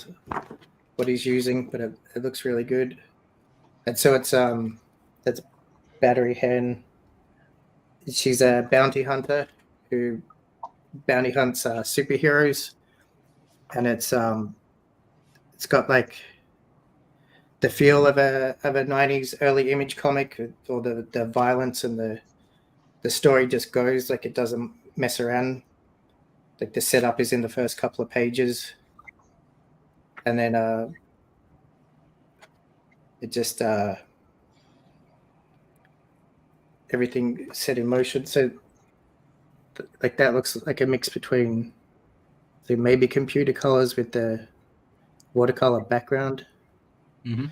what he's using, but it looks really good. And so it's that's Battery Hen. She's a bounty hunter who bounty hunts superheroes, and it's got like the feel of a 90s early Image comic, or the violence and the story just goes, like it doesn't mess around. Like the setup is in the first couple of pages, and then it just everything set in motion. So like that looks like a mix between maybe computer colors with the watercolor background. Mm-hmm.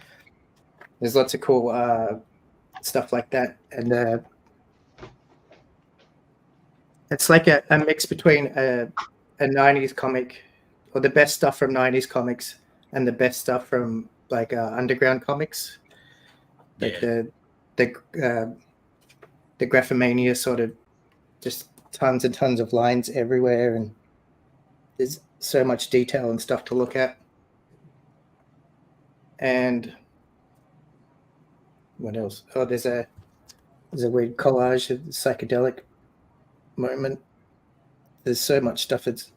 There's lots of cool stuff like that, and it's like a mix between a 90s comic, or the best stuff from 90s comics, and the best stuff from like underground comics, like the Graphomania sort of, just tons and tons of lines everywhere, and there's so much detail and stuff to look at. And what else? Oh, there's a weird collage, a psychedelic moment. There's so much stuff that's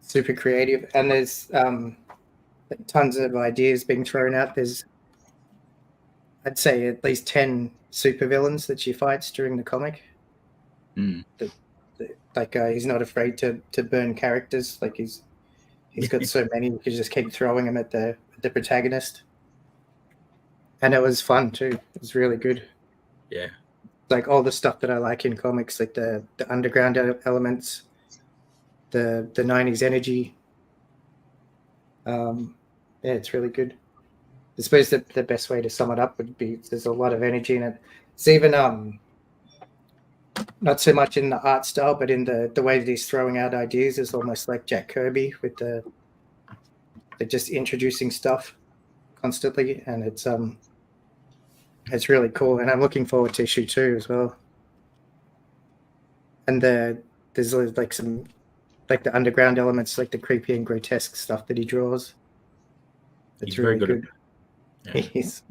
super creative, and there's tons of ideas being thrown out. There's, I'd say, at least 10 supervillains that she fights during the comic. Like he's not afraid to burn characters. Like he's got so many, you could just keep throwing them at the protagonist. And it was fun too. It was really good. Yeah. Like all the stuff that I like in comics, like the underground elements, the 90s energy. Yeah, it's really good. I suppose that the best way to sum it up would be there's a lot of energy in it. It's even not so much in the art style, but in the way that he's throwing out ideas is almost like Jack Kirby with the just introducing stuff constantly, and it's really cool. And I'm looking forward to issue 2 as well. And there's like some like the underground elements, like the creepy and grotesque stuff that he draws. It's really good. Yeah. He's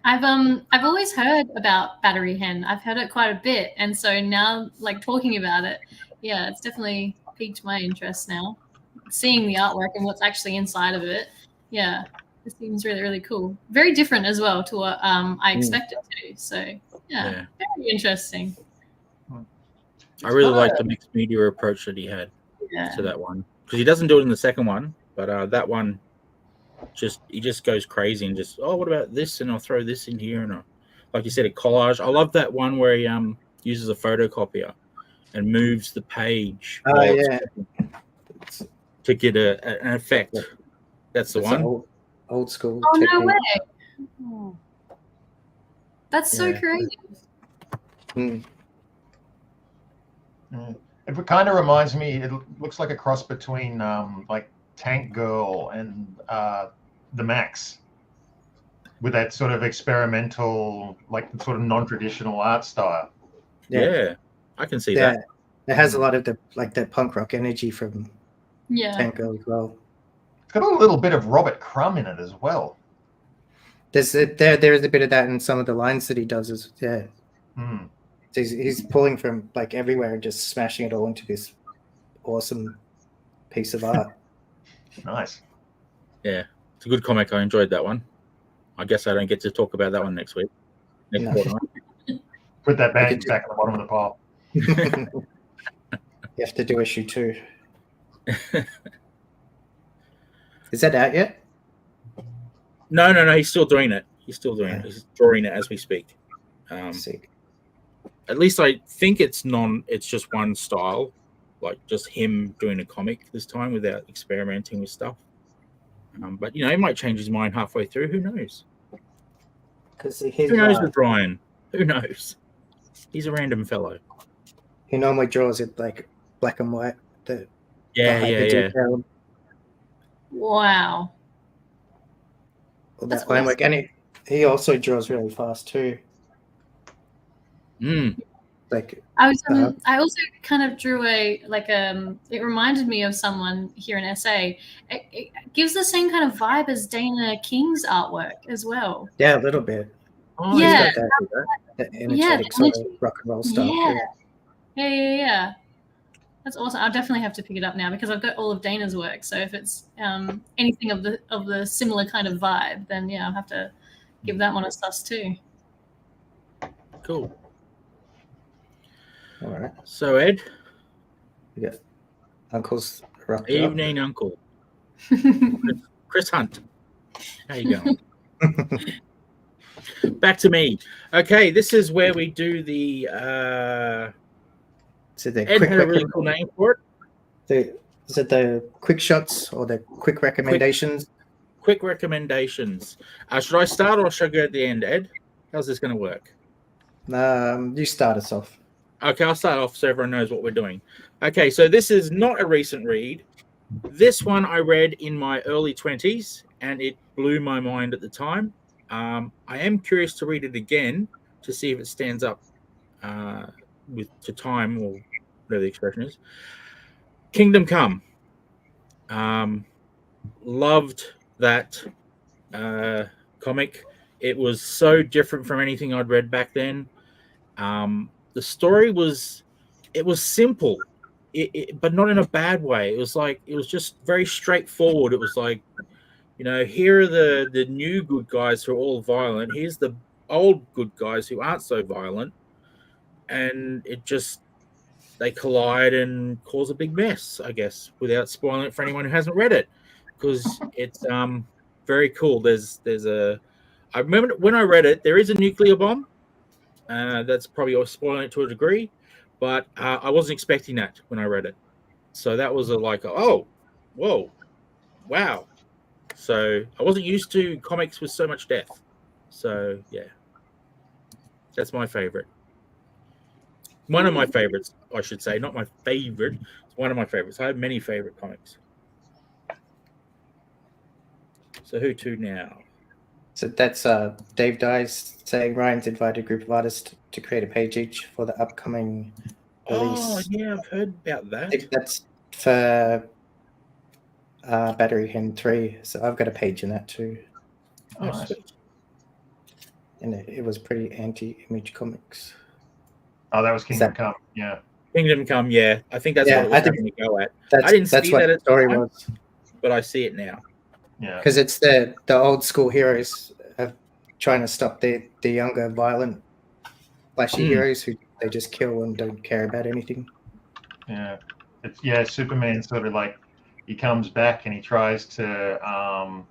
I've always heard about Battery Hen. I've heard it quite a bit, and so now, like talking about it, yeah, it's definitely piqued my interest now. Seeing the artwork and what's actually inside of it, yeah, it seems really, really cool. Very different as well to what I expected to. So yeah, very interesting. I really like the mixed media approach that he had to that one, because he doesn't do it in the second one, but that one. He just goes crazy and just, what about this, and I'll throw this in here, and like you said, a collage. I love that one where he uses a photocopier and moves the page to get an effect. That's the one. Old school. Oh, no way! Oh. That's so creative. It kind of reminds me. It looks like a cross between like Tank Girl and the Max, with that sort of experimental, like sort of non-traditional art style. Yeah, I can see that. It has a lot of that punk rock energy from Tank Girl as well. It's got a little bit of Robert Crumb in it as well. There is a bit of that in some of the lines that he does. He's pulling from like everywhere and just smashing it all into this awesome piece of art. Nice. Yeah, it's a good comic. I enjoyed that one. I guess I don't get to talk about that one next week. Put that bag back at the bottom of the pile. You have to do issue 2. Is that out yet? No. He's still doing it. He's He's drawing it as we speak. At least I think it's just one style. Like just him doing a comic this time without experimenting with stuff. But he might change his mind halfway through. Who knows? Who knows with Ryan? Who knows? He's a random fellow. He normally draws it like black and white. Wow. all That's that line work, and he also draws really fast too. Like I also kind of drew it reminded me of someone here in SA. It gives the same kind of vibe as Dana King's artwork as well. yeah, a little bit. Oh, He's yeah, got that energetic sort of rock and roll style. Yeah. That's awesome. I'll definitely have to pick it up now because I've got all of Dana's work. So if it's anything of the similar kind of vibe, then yeah, I'll have to give that one a sus too. Cool. All right. So Ed, We got Uncle's rocked evening, Uncle. Chris Hunt. How you going? Back to me. Okay, this is where we do the. So the Ed quick had a really cool name for it. Is it the quick shots or the quick recommendations? Quick recommendations. Should I start or should I go at the end, Ed? How's this going to work? You start us off. Okay, I'll start off so everyone knows what we're doing. Okay, so this is not a recent read. This one I read in my early 20s, and it blew my mind at the time. I am curious to read it again to see if it stands up to time, or whatever the expression is. Kingdom Come. Loved that comic. It was so different from anything I'd read back then. The story was simple, but not in a bad way. It was just very straightforward. It was like, here are the new good guys who are all violent. Here's the old good guys who aren't so violent, and they collide and cause a big mess, I guess, without spoiling it for anyone who hasn't read it, because it's very cool. I remember when I read it, there is a nuclear bomb. That's probably spoiling it to a degree, but I wasn't expecting that when I read it. So that was oh, whoa, wow. So I wasn't used to comics with so much death. So yeah, that's my favorite. One of my favorites, I should say, not my favorite. It's one of my favorites. I have many favorite comics. So who to now? So that's Dave Dyes saying Ryan's invited a group of artists to create a page each for the upcoming release. Oh, yeah, I've heard about that. I think that's for Battery Hen 3. So I've got a page in that too. Oh, nice. And it was pretty anti-image comics. Oh, that was Kingdom Come. Yeah. Kingdom Come, yeah. I think that's what it was having to go at. I didn't see what that the at story the time, was. but I see it now. Yeah. Because it's the old school heroes trying to stop the younger, violent, flashy heroes who they just kill and don't care about anything. Yeah. Superman sort of he comes back and he tries to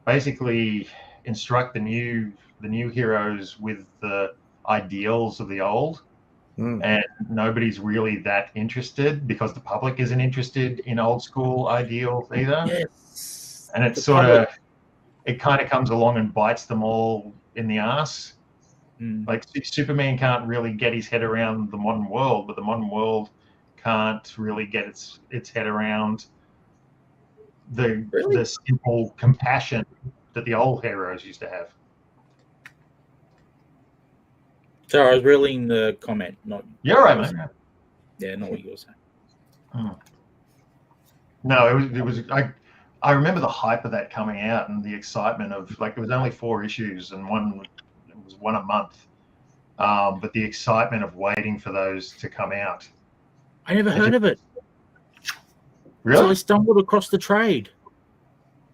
basically instruct the new heroes with the ideals of the old. And nobody's really that interested because the public isn't interested in old school ideals either. Yes. And it's it kind of comes along and bites them all in the ass. Like Superman can't really get his head around the modern world, but the modern world can't really get its head around the simple compassion that the old heroes used to have. So I was reeling the comment, not. You're right, man. Yeah, not what you were saying. No, it was. I remember the hype of that coming out and the excitement of it was only 4 issues and it was one a month, but the excitement of waiting for those to come out. I never heard of it. Really? So I stumbled across the trade.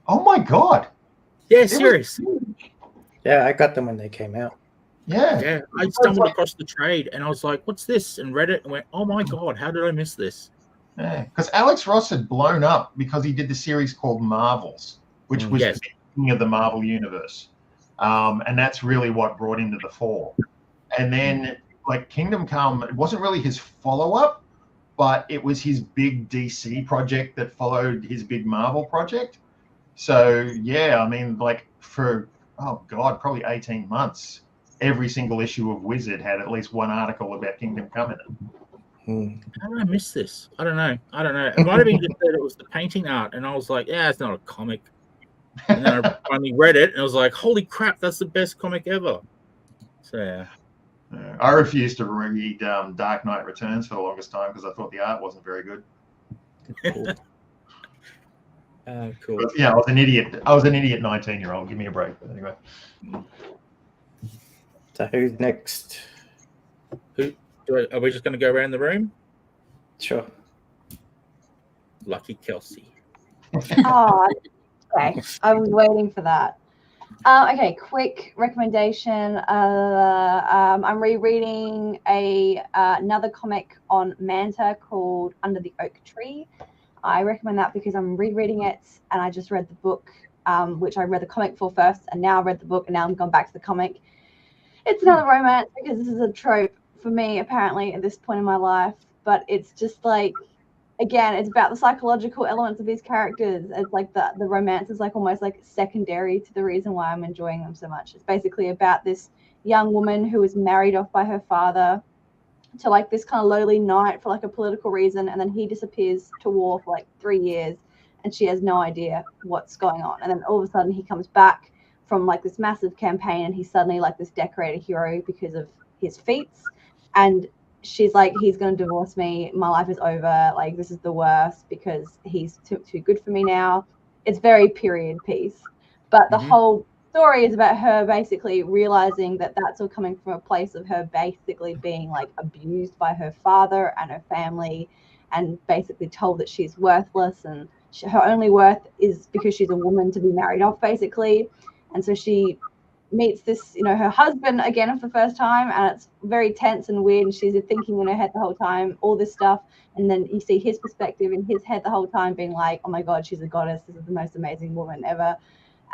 Oh my god! Yeah, serious. Yeah, I got them when they came out. Yeah, I stumbled across the trade and I was like, "What's this?" and read it and went, "Oh my god, how did I miss this?" Yeah, because Alex Ross had blown up because he did the series called Marvels, which was the beginning of the Marvel universe, and that's really what brought him to the fore. And then, Kingdom Come, it wasn't really his follow-up, but it was his big DC project that followed his big Marvel project. So yeah, I mean, for probably 18 months. Every single issue of Wizard had at least one article about Kingdom Come in it. How did I miss this? I don't know. It might have been just that it was the painting art, and I was like, "Yeah, it's not a comic." And then I finally read it, and I was like, "Holy crap, that's the best comic ever!" So yeah. I refused to read Dark Knight Returns for the longest time because I thought the art wasn't very good. Cool. But, yeah, I was an idiot. 19-year-old. Give me a break. But anyway. So who's next? Are we just going to go around the room? Sure. Lucky Kelsey. Oh, okay. I was waiting for that. Okay, quick recommendation. I'm rereading another comic on Manta called Under the Oak Tree. I recommend that because I'm rereading it, and I just read the book, which I read the comic for first, and now I read the book, and now I'm going back to the comic. It's another romance because this is a trope for me, apparently, at this point in my life. But it's just like, again, it's about the psychological elements of these characters. It's like the romance is like almost like secondary to the reason why I'm enjoying them so much. It's basically about this young woman who is married off by her father to like this kind of lowly knight for like a political reason, and then he disappears to war for like 3 years, and she has no idea what's going on. And then all of a sudden he comes back from like this massive campaign, and he's suddenly like this decorated hero because of his feats. And she's like, he's going to divorce me. My life is over. Like, this is the worst because he's too good for me now. It's very period piece. But the whole story is about her basically realizing that that's all coming from a place of her basically being like abused by her father and her family, and basically told that she's worthless, and her only worth is because she's a woman to be married off, basically. And so she meets this, her husband again for the first time, and it's very tense and weird, and she's thinking in her head the whole time all this stuff, and then you see his perspective in his head the whole time being like, oh my god, she's a goddess, this is the most amazing woman ever.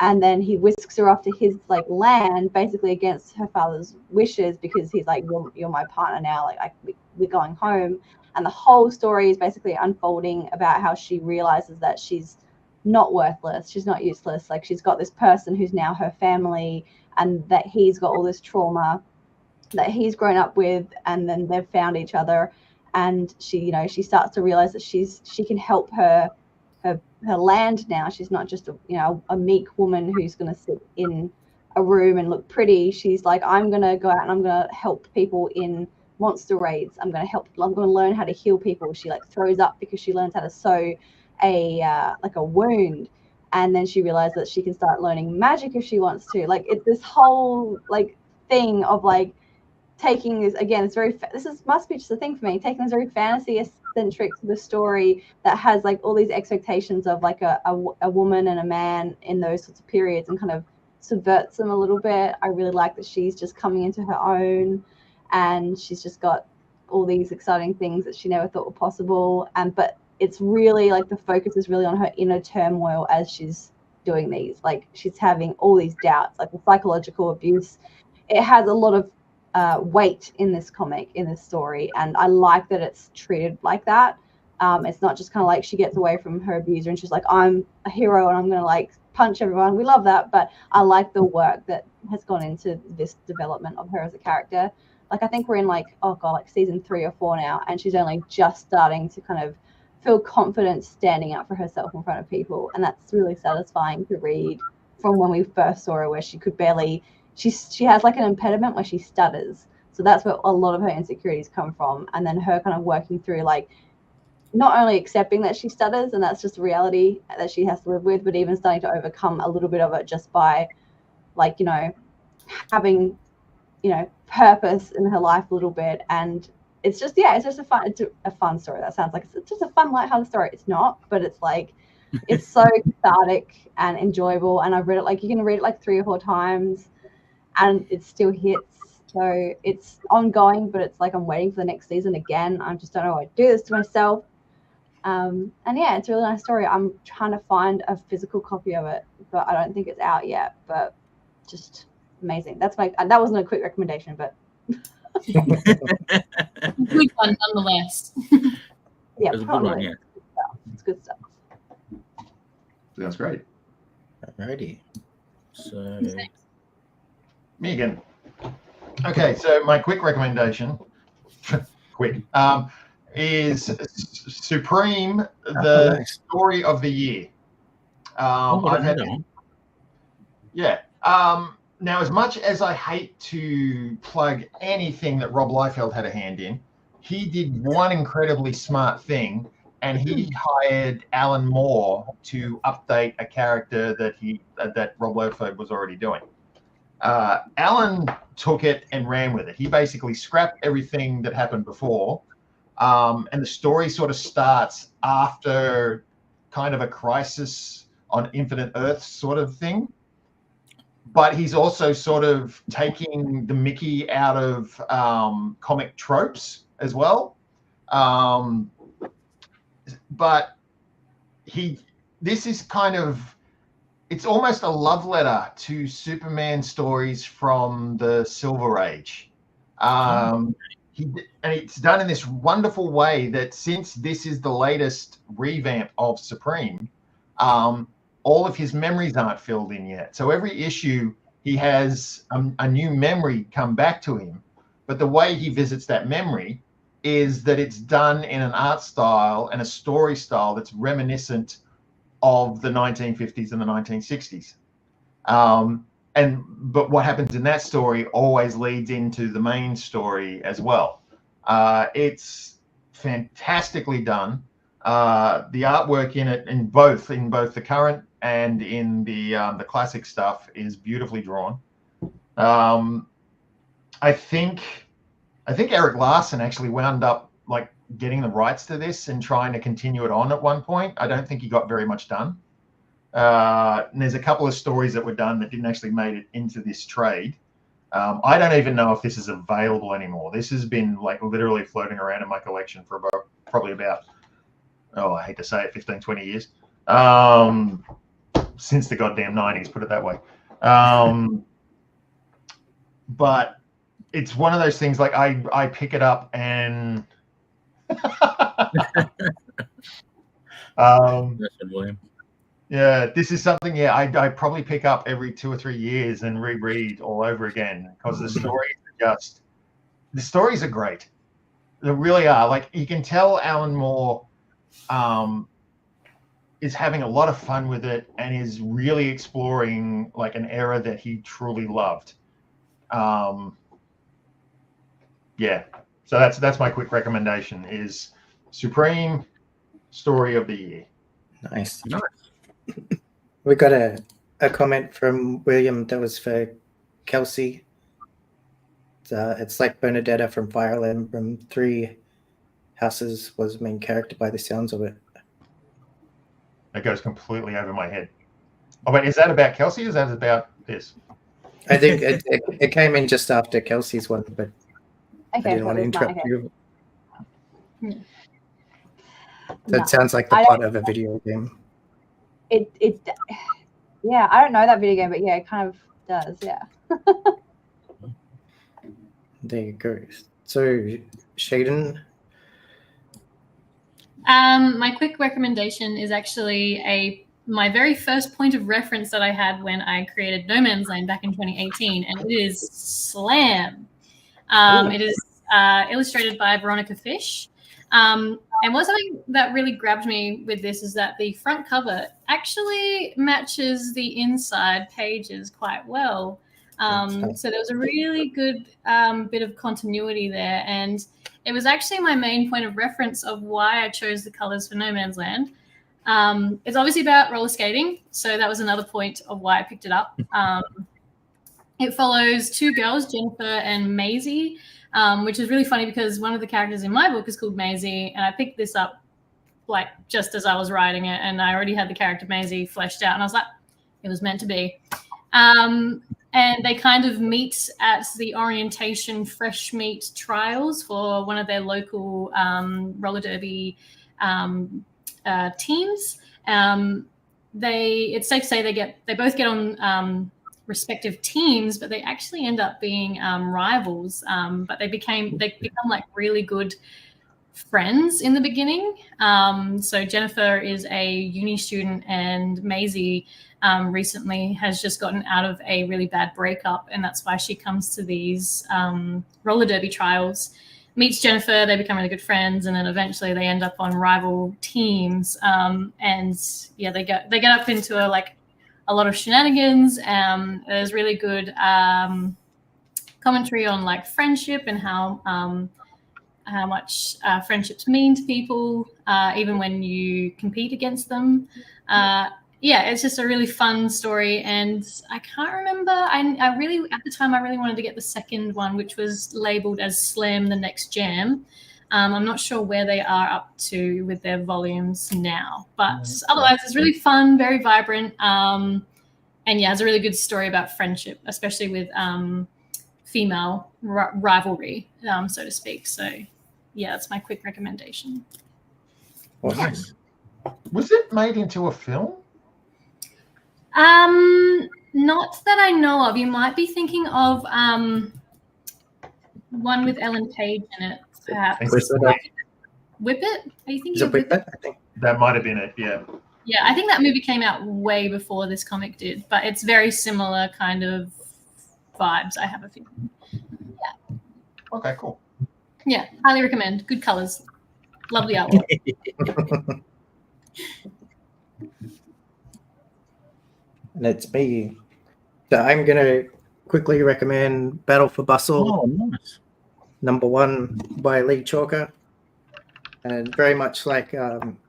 And then he whisks her off to his like land, basically against her father's wishes, because he's like, you're my partner now, like we're going home. And the whole story is basically unfolding about how she realizes that she's not worthless, she's not useless, like she's got this person who's now her family, and that he's got all this trauma that he's grown up with, and then they've found each other, and she starts to realize that she can help her land now. She's not just a meek woman who's going to sit in a room and look pretty. She's like, I'm going to go out and I'm going to help people in monster raids. I'm going to learn how to heal people. She like throws up because she learns how to sew a wound, and then she realized that she can start learning magic if she wants to. Like, it's this whole like thing of like taking this, again, it's very, must be just a thing for me, taking this very fantasy eccentric to the story that has like all these expectations of like a woman and a man in those sorts of periods, and kind of subverts them a little bit. I really like that she's just coming into her own, and she's just got all these exciting things that she never thought were possible. But it's really like the focus is really on her inner turmoil as she's doing these. Like, she's having all these doubts, like the psychological abuse. It has a lot of weight in this comic, in this story, and I like that it's treated like that. It's not just kind of like she gets away from her abuser and she's like, I'm a hero and I'm gonna like punch everyone. We love that, but I like the work that has gone into this development of her as a character. Like, I think we're in like season 3 or 4 now, and she's only just starting to kind of feel confident standing up for herself in front of people, and that's really satisfying to read from when we first saw her, where she could barely, she has like an impediment where she stutters, so that's where a lot of her insecurities come from. And then her kind of working through like not only accepting that she stutters and that's just a reality that she has to live with, but even starting to overcome a little bit of it just by like having purpose in her life a little bit. And it's just a fun story. That sounds like it's just a fun, lighthearted story. It's not, but it's like, it's so cathartic and enjoyable. And I've read it, like, you can read it like 3 or 4 times and it still hits. So it's ongoing, but it's like I'm waiting for the next season again. I just don't know why I do this to myself. And yeah, it's a really nice story. I'm trying to find a physical copy of it, but I don't think it's out yet. But just amazing. That wasn't a quick recommendation, but good one nonetheless. Yeah, It was a good probably. one, yeah. It's good stuff. Sounds great. Alrighty. So Me again. Okay, so my quick recommendation, is Supreme, the story of the year. I don't know. Yeah. Now, as much as I hate to plug anything that Rob Liefeld had a hand in, he did one incredibly smart thing, and he hired Alan Moore to update a character that Rob Liefeld was already doing. Alan took it and ran with it. He basically scrapped everything that happened before, and the story sort of starts after kind of a crisis on Infinite Earths sort of thing. But he's also sort of taking the mickey out of comic tropes as well. But this is kind of, it's almost a love letter to Superman stories from the Silver Age. And it's done in this wonderful way that since this is the latest revamp of Supreme, all of his memories aren't filled in yet. So every issue, he has a new memory come back to him. But the way he visits that memory is that it's done in an art style and a story style that's reminiscent of the 1950s and the 1960s. But what happens in that story always leads into the main story as well. It's fantastically done. The artwork in it, in both the current and in the classic stuff, is beautifully drawn. I think Eric Larson actually wound up like getting the rights to this and trying to continue it on at one point. I don't think he got very much done. And there's a couple of stories that were done that didn't actually make it into this trade. I don't even know if this is available anymore. This has been like literally floating around in my collection for probably about, I hate to say it, 15, 20 years. Since the goddamn 90s, put it that way. But it's one of those things, like I pick it up and yeah, this is something, I probably pick up every 2 or 3 years and reread all over again, because the stories are great. They really are. Like, you can tell Alan Moore is having a lot of fun with it and is really exploring like an era that he truly loved. So that's my quick recommendation, is Supreme Story of the Year. Nice. We got a comment from William that was for Kelsey. It's like Bernadetta from Fire Emblem 3 Houses was main character by the sounds of it. That goes completely over my head. Oh, wait, is that about Kelsey or is that about this? I think it came in just after Kelsey's one, but Okay, I didn't want to interrupt you. No. So it sounds like the plot of a video game. Yeah, I don't know that video game, but yeah, it kind of does, yeah. There you go. So, Shaden? My quick recommendation is actually my very first point of reference that I had when I created No Man's Land back in 2018, and it is Slam. It is illustrated by Veronica Fish. And one something that really grabbed me with this is that the front cover actually matches the inside pages quite well. So there was a really good bit of continuity there, and it was actually my main point of reference of why I chose the colors for No Man's Land. It's obviously about roller skating, so that was another point of why I picked it up. It follows two girls, Jennifer and Maisie, which is really funny because one of the characters in my book is called Maisie, and I picked this up like just as I was writing it, and I already had the character Maisie fleshed out, and I was like, it was meant to be. And they kind of meet at the orientation fresh meat trials for one of their local roller derby teams. It's safe to say they both get on respective teams, but they actually end up being rivals. But they become like really good friends in the beginning. So Jennifer is a uni student, and Maisie recently has just gotten out of a really bad breakup, and that's why she comes to these roller derby trials, meets Jennifer, they become really good friends, and then eventually they end up on rival teams. And yeah, they get up into a lot of shenanigans. There's really good commentary on like friendship and how much friendships mean to people, even when you compete against them. Yeah, it's just a really fun story, and I can't remember. I really, at the time, I really wanted to get the second one, which was labeled as Slam the Next Jam. I'm not sure where they are up to with their volumes now, but otherwise, it's really fun, very vibrant, and yeah, has a really good story about friendship, especially with female rivalry, so to speak. So, yeah, that's my quick recommendation. Nice. Was it made into a film? Not that I know of. You might be thinking of one with Ellen Page in it, perhaps. Whippet? Are you thinking of Whippet? I think That might have been it, yeah. Yeah, I think that movie came out way before this comic did, but it's very similar kind of vibes, I have a feeling. Yeah. Okay, cool. Yeah, highly recommend. Good colors. Lovely artwork. Let's be. So I'm going to quickly recommend Battle for Bustle, Oh, nice. #1 by Lee Chalker. And very much like Ryan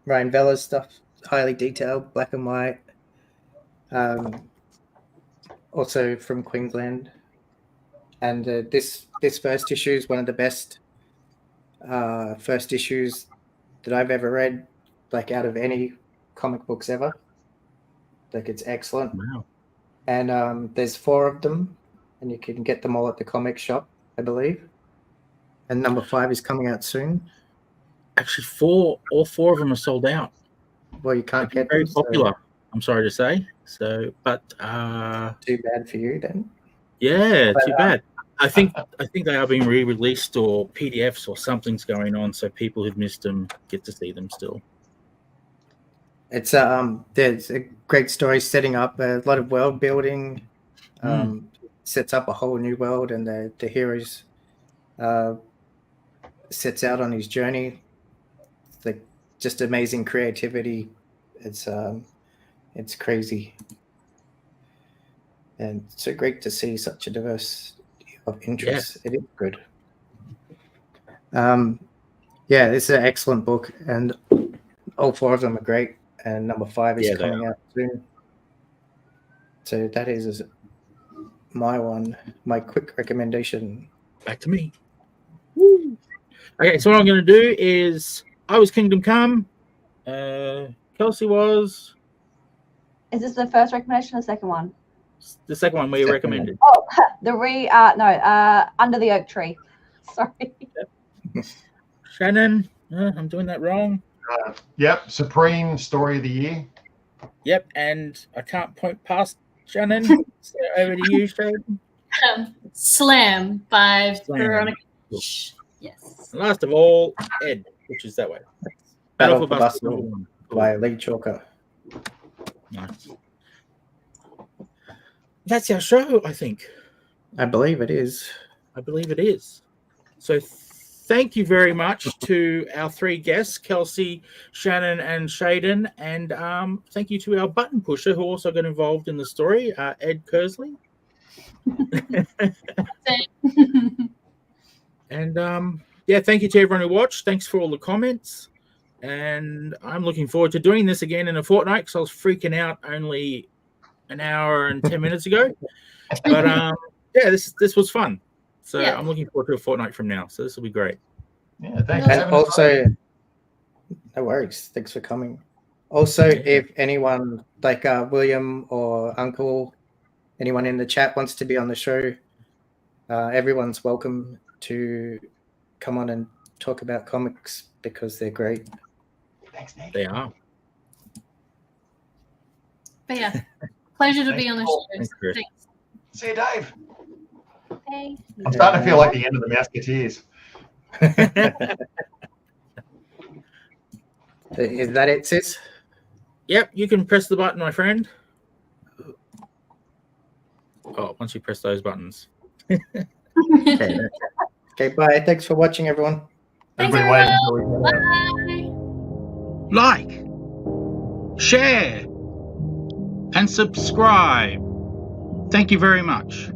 Vella's stuff, highly detailed, black and white. Also from Queensland. And this first issue is one of the best first issues that I've ever read, like out of any comic books ever. Like, it's excellent. Wow. And there's 4 of them, and you can get them all at the comic shop, I believe. And #5 is coming out soon. Actually, all four of them are sold out. Well, you can't get Very them, so popular, I'm sorry to say. So, but too bad for you then. yeah, But, too bad. I think they are being re-released, or PDFs or something's going on, so people who've missed them get to see them still. It's there's a great story setting up a lot of world building. Sets up a whole new world, and the heroes sets out on his journey. It's like just amazing creativity. It's crazy, and so great to see such a diversity of interests. Yes. It is good. Yeah, this is an excellent book, and all 4 of them are great. And #5 is coming out soon. So that is my quick recommendation. Back to me. Woo. Okay, so what I'm going to do is, I was Kingdom Come. Kelsey was Is this the first recommendation or the second one? the second one we recommended. Oh, Under the Oak Tree. Sorry. Shannon, I'm doing that wrong. Yep, Supreme Story of the Year. Yep, and I can't point past Shannon. So over to you, Shannon. Slam by Slam. Veronica. Cool. Yes. And last of all, Ed, which is that way. Battle for Bustle Bustle #1. by Lee Chalker. Nice. That's our show, I think. I believe it is. I believe it is. So thank you very much to our 3 guests, Kelsey, Shannon, and Shaden. And thank you to our button pusher who also got involved in the story, Ed Kersley. And yeah, thank you to everyone who watched. Thanks for all the comments. And I'm looking forward to doing this again in a fortnight, because I was freaking out only an hour and 10 minutes ago. But yeah, this was fun. So yeah. I'm looking forward to a fortnight from now. So this will be great. Yeah, thanks. And also, no worries. Thanks for coming. Also, if anyone like William or Uncle, anyone in the chat wants to be on the show, everyone's welcome to come on and talk about comics, because they're great. Thanks, Nick. They are. But yeah, pleasure to be on the show. Thanks, Chris. Thanks. See you, Dave. Hey. I'm starting to feel like the end of the Musketeers. Is that it, Sis? Yep, you can press the button, my friend. Oh, once you press those buttons. Okay, okay, bye. Thanks for watching, everyone. Thanks, Everybody everyone. wave. Bye. Like, share, and subscribe. Thank you very much.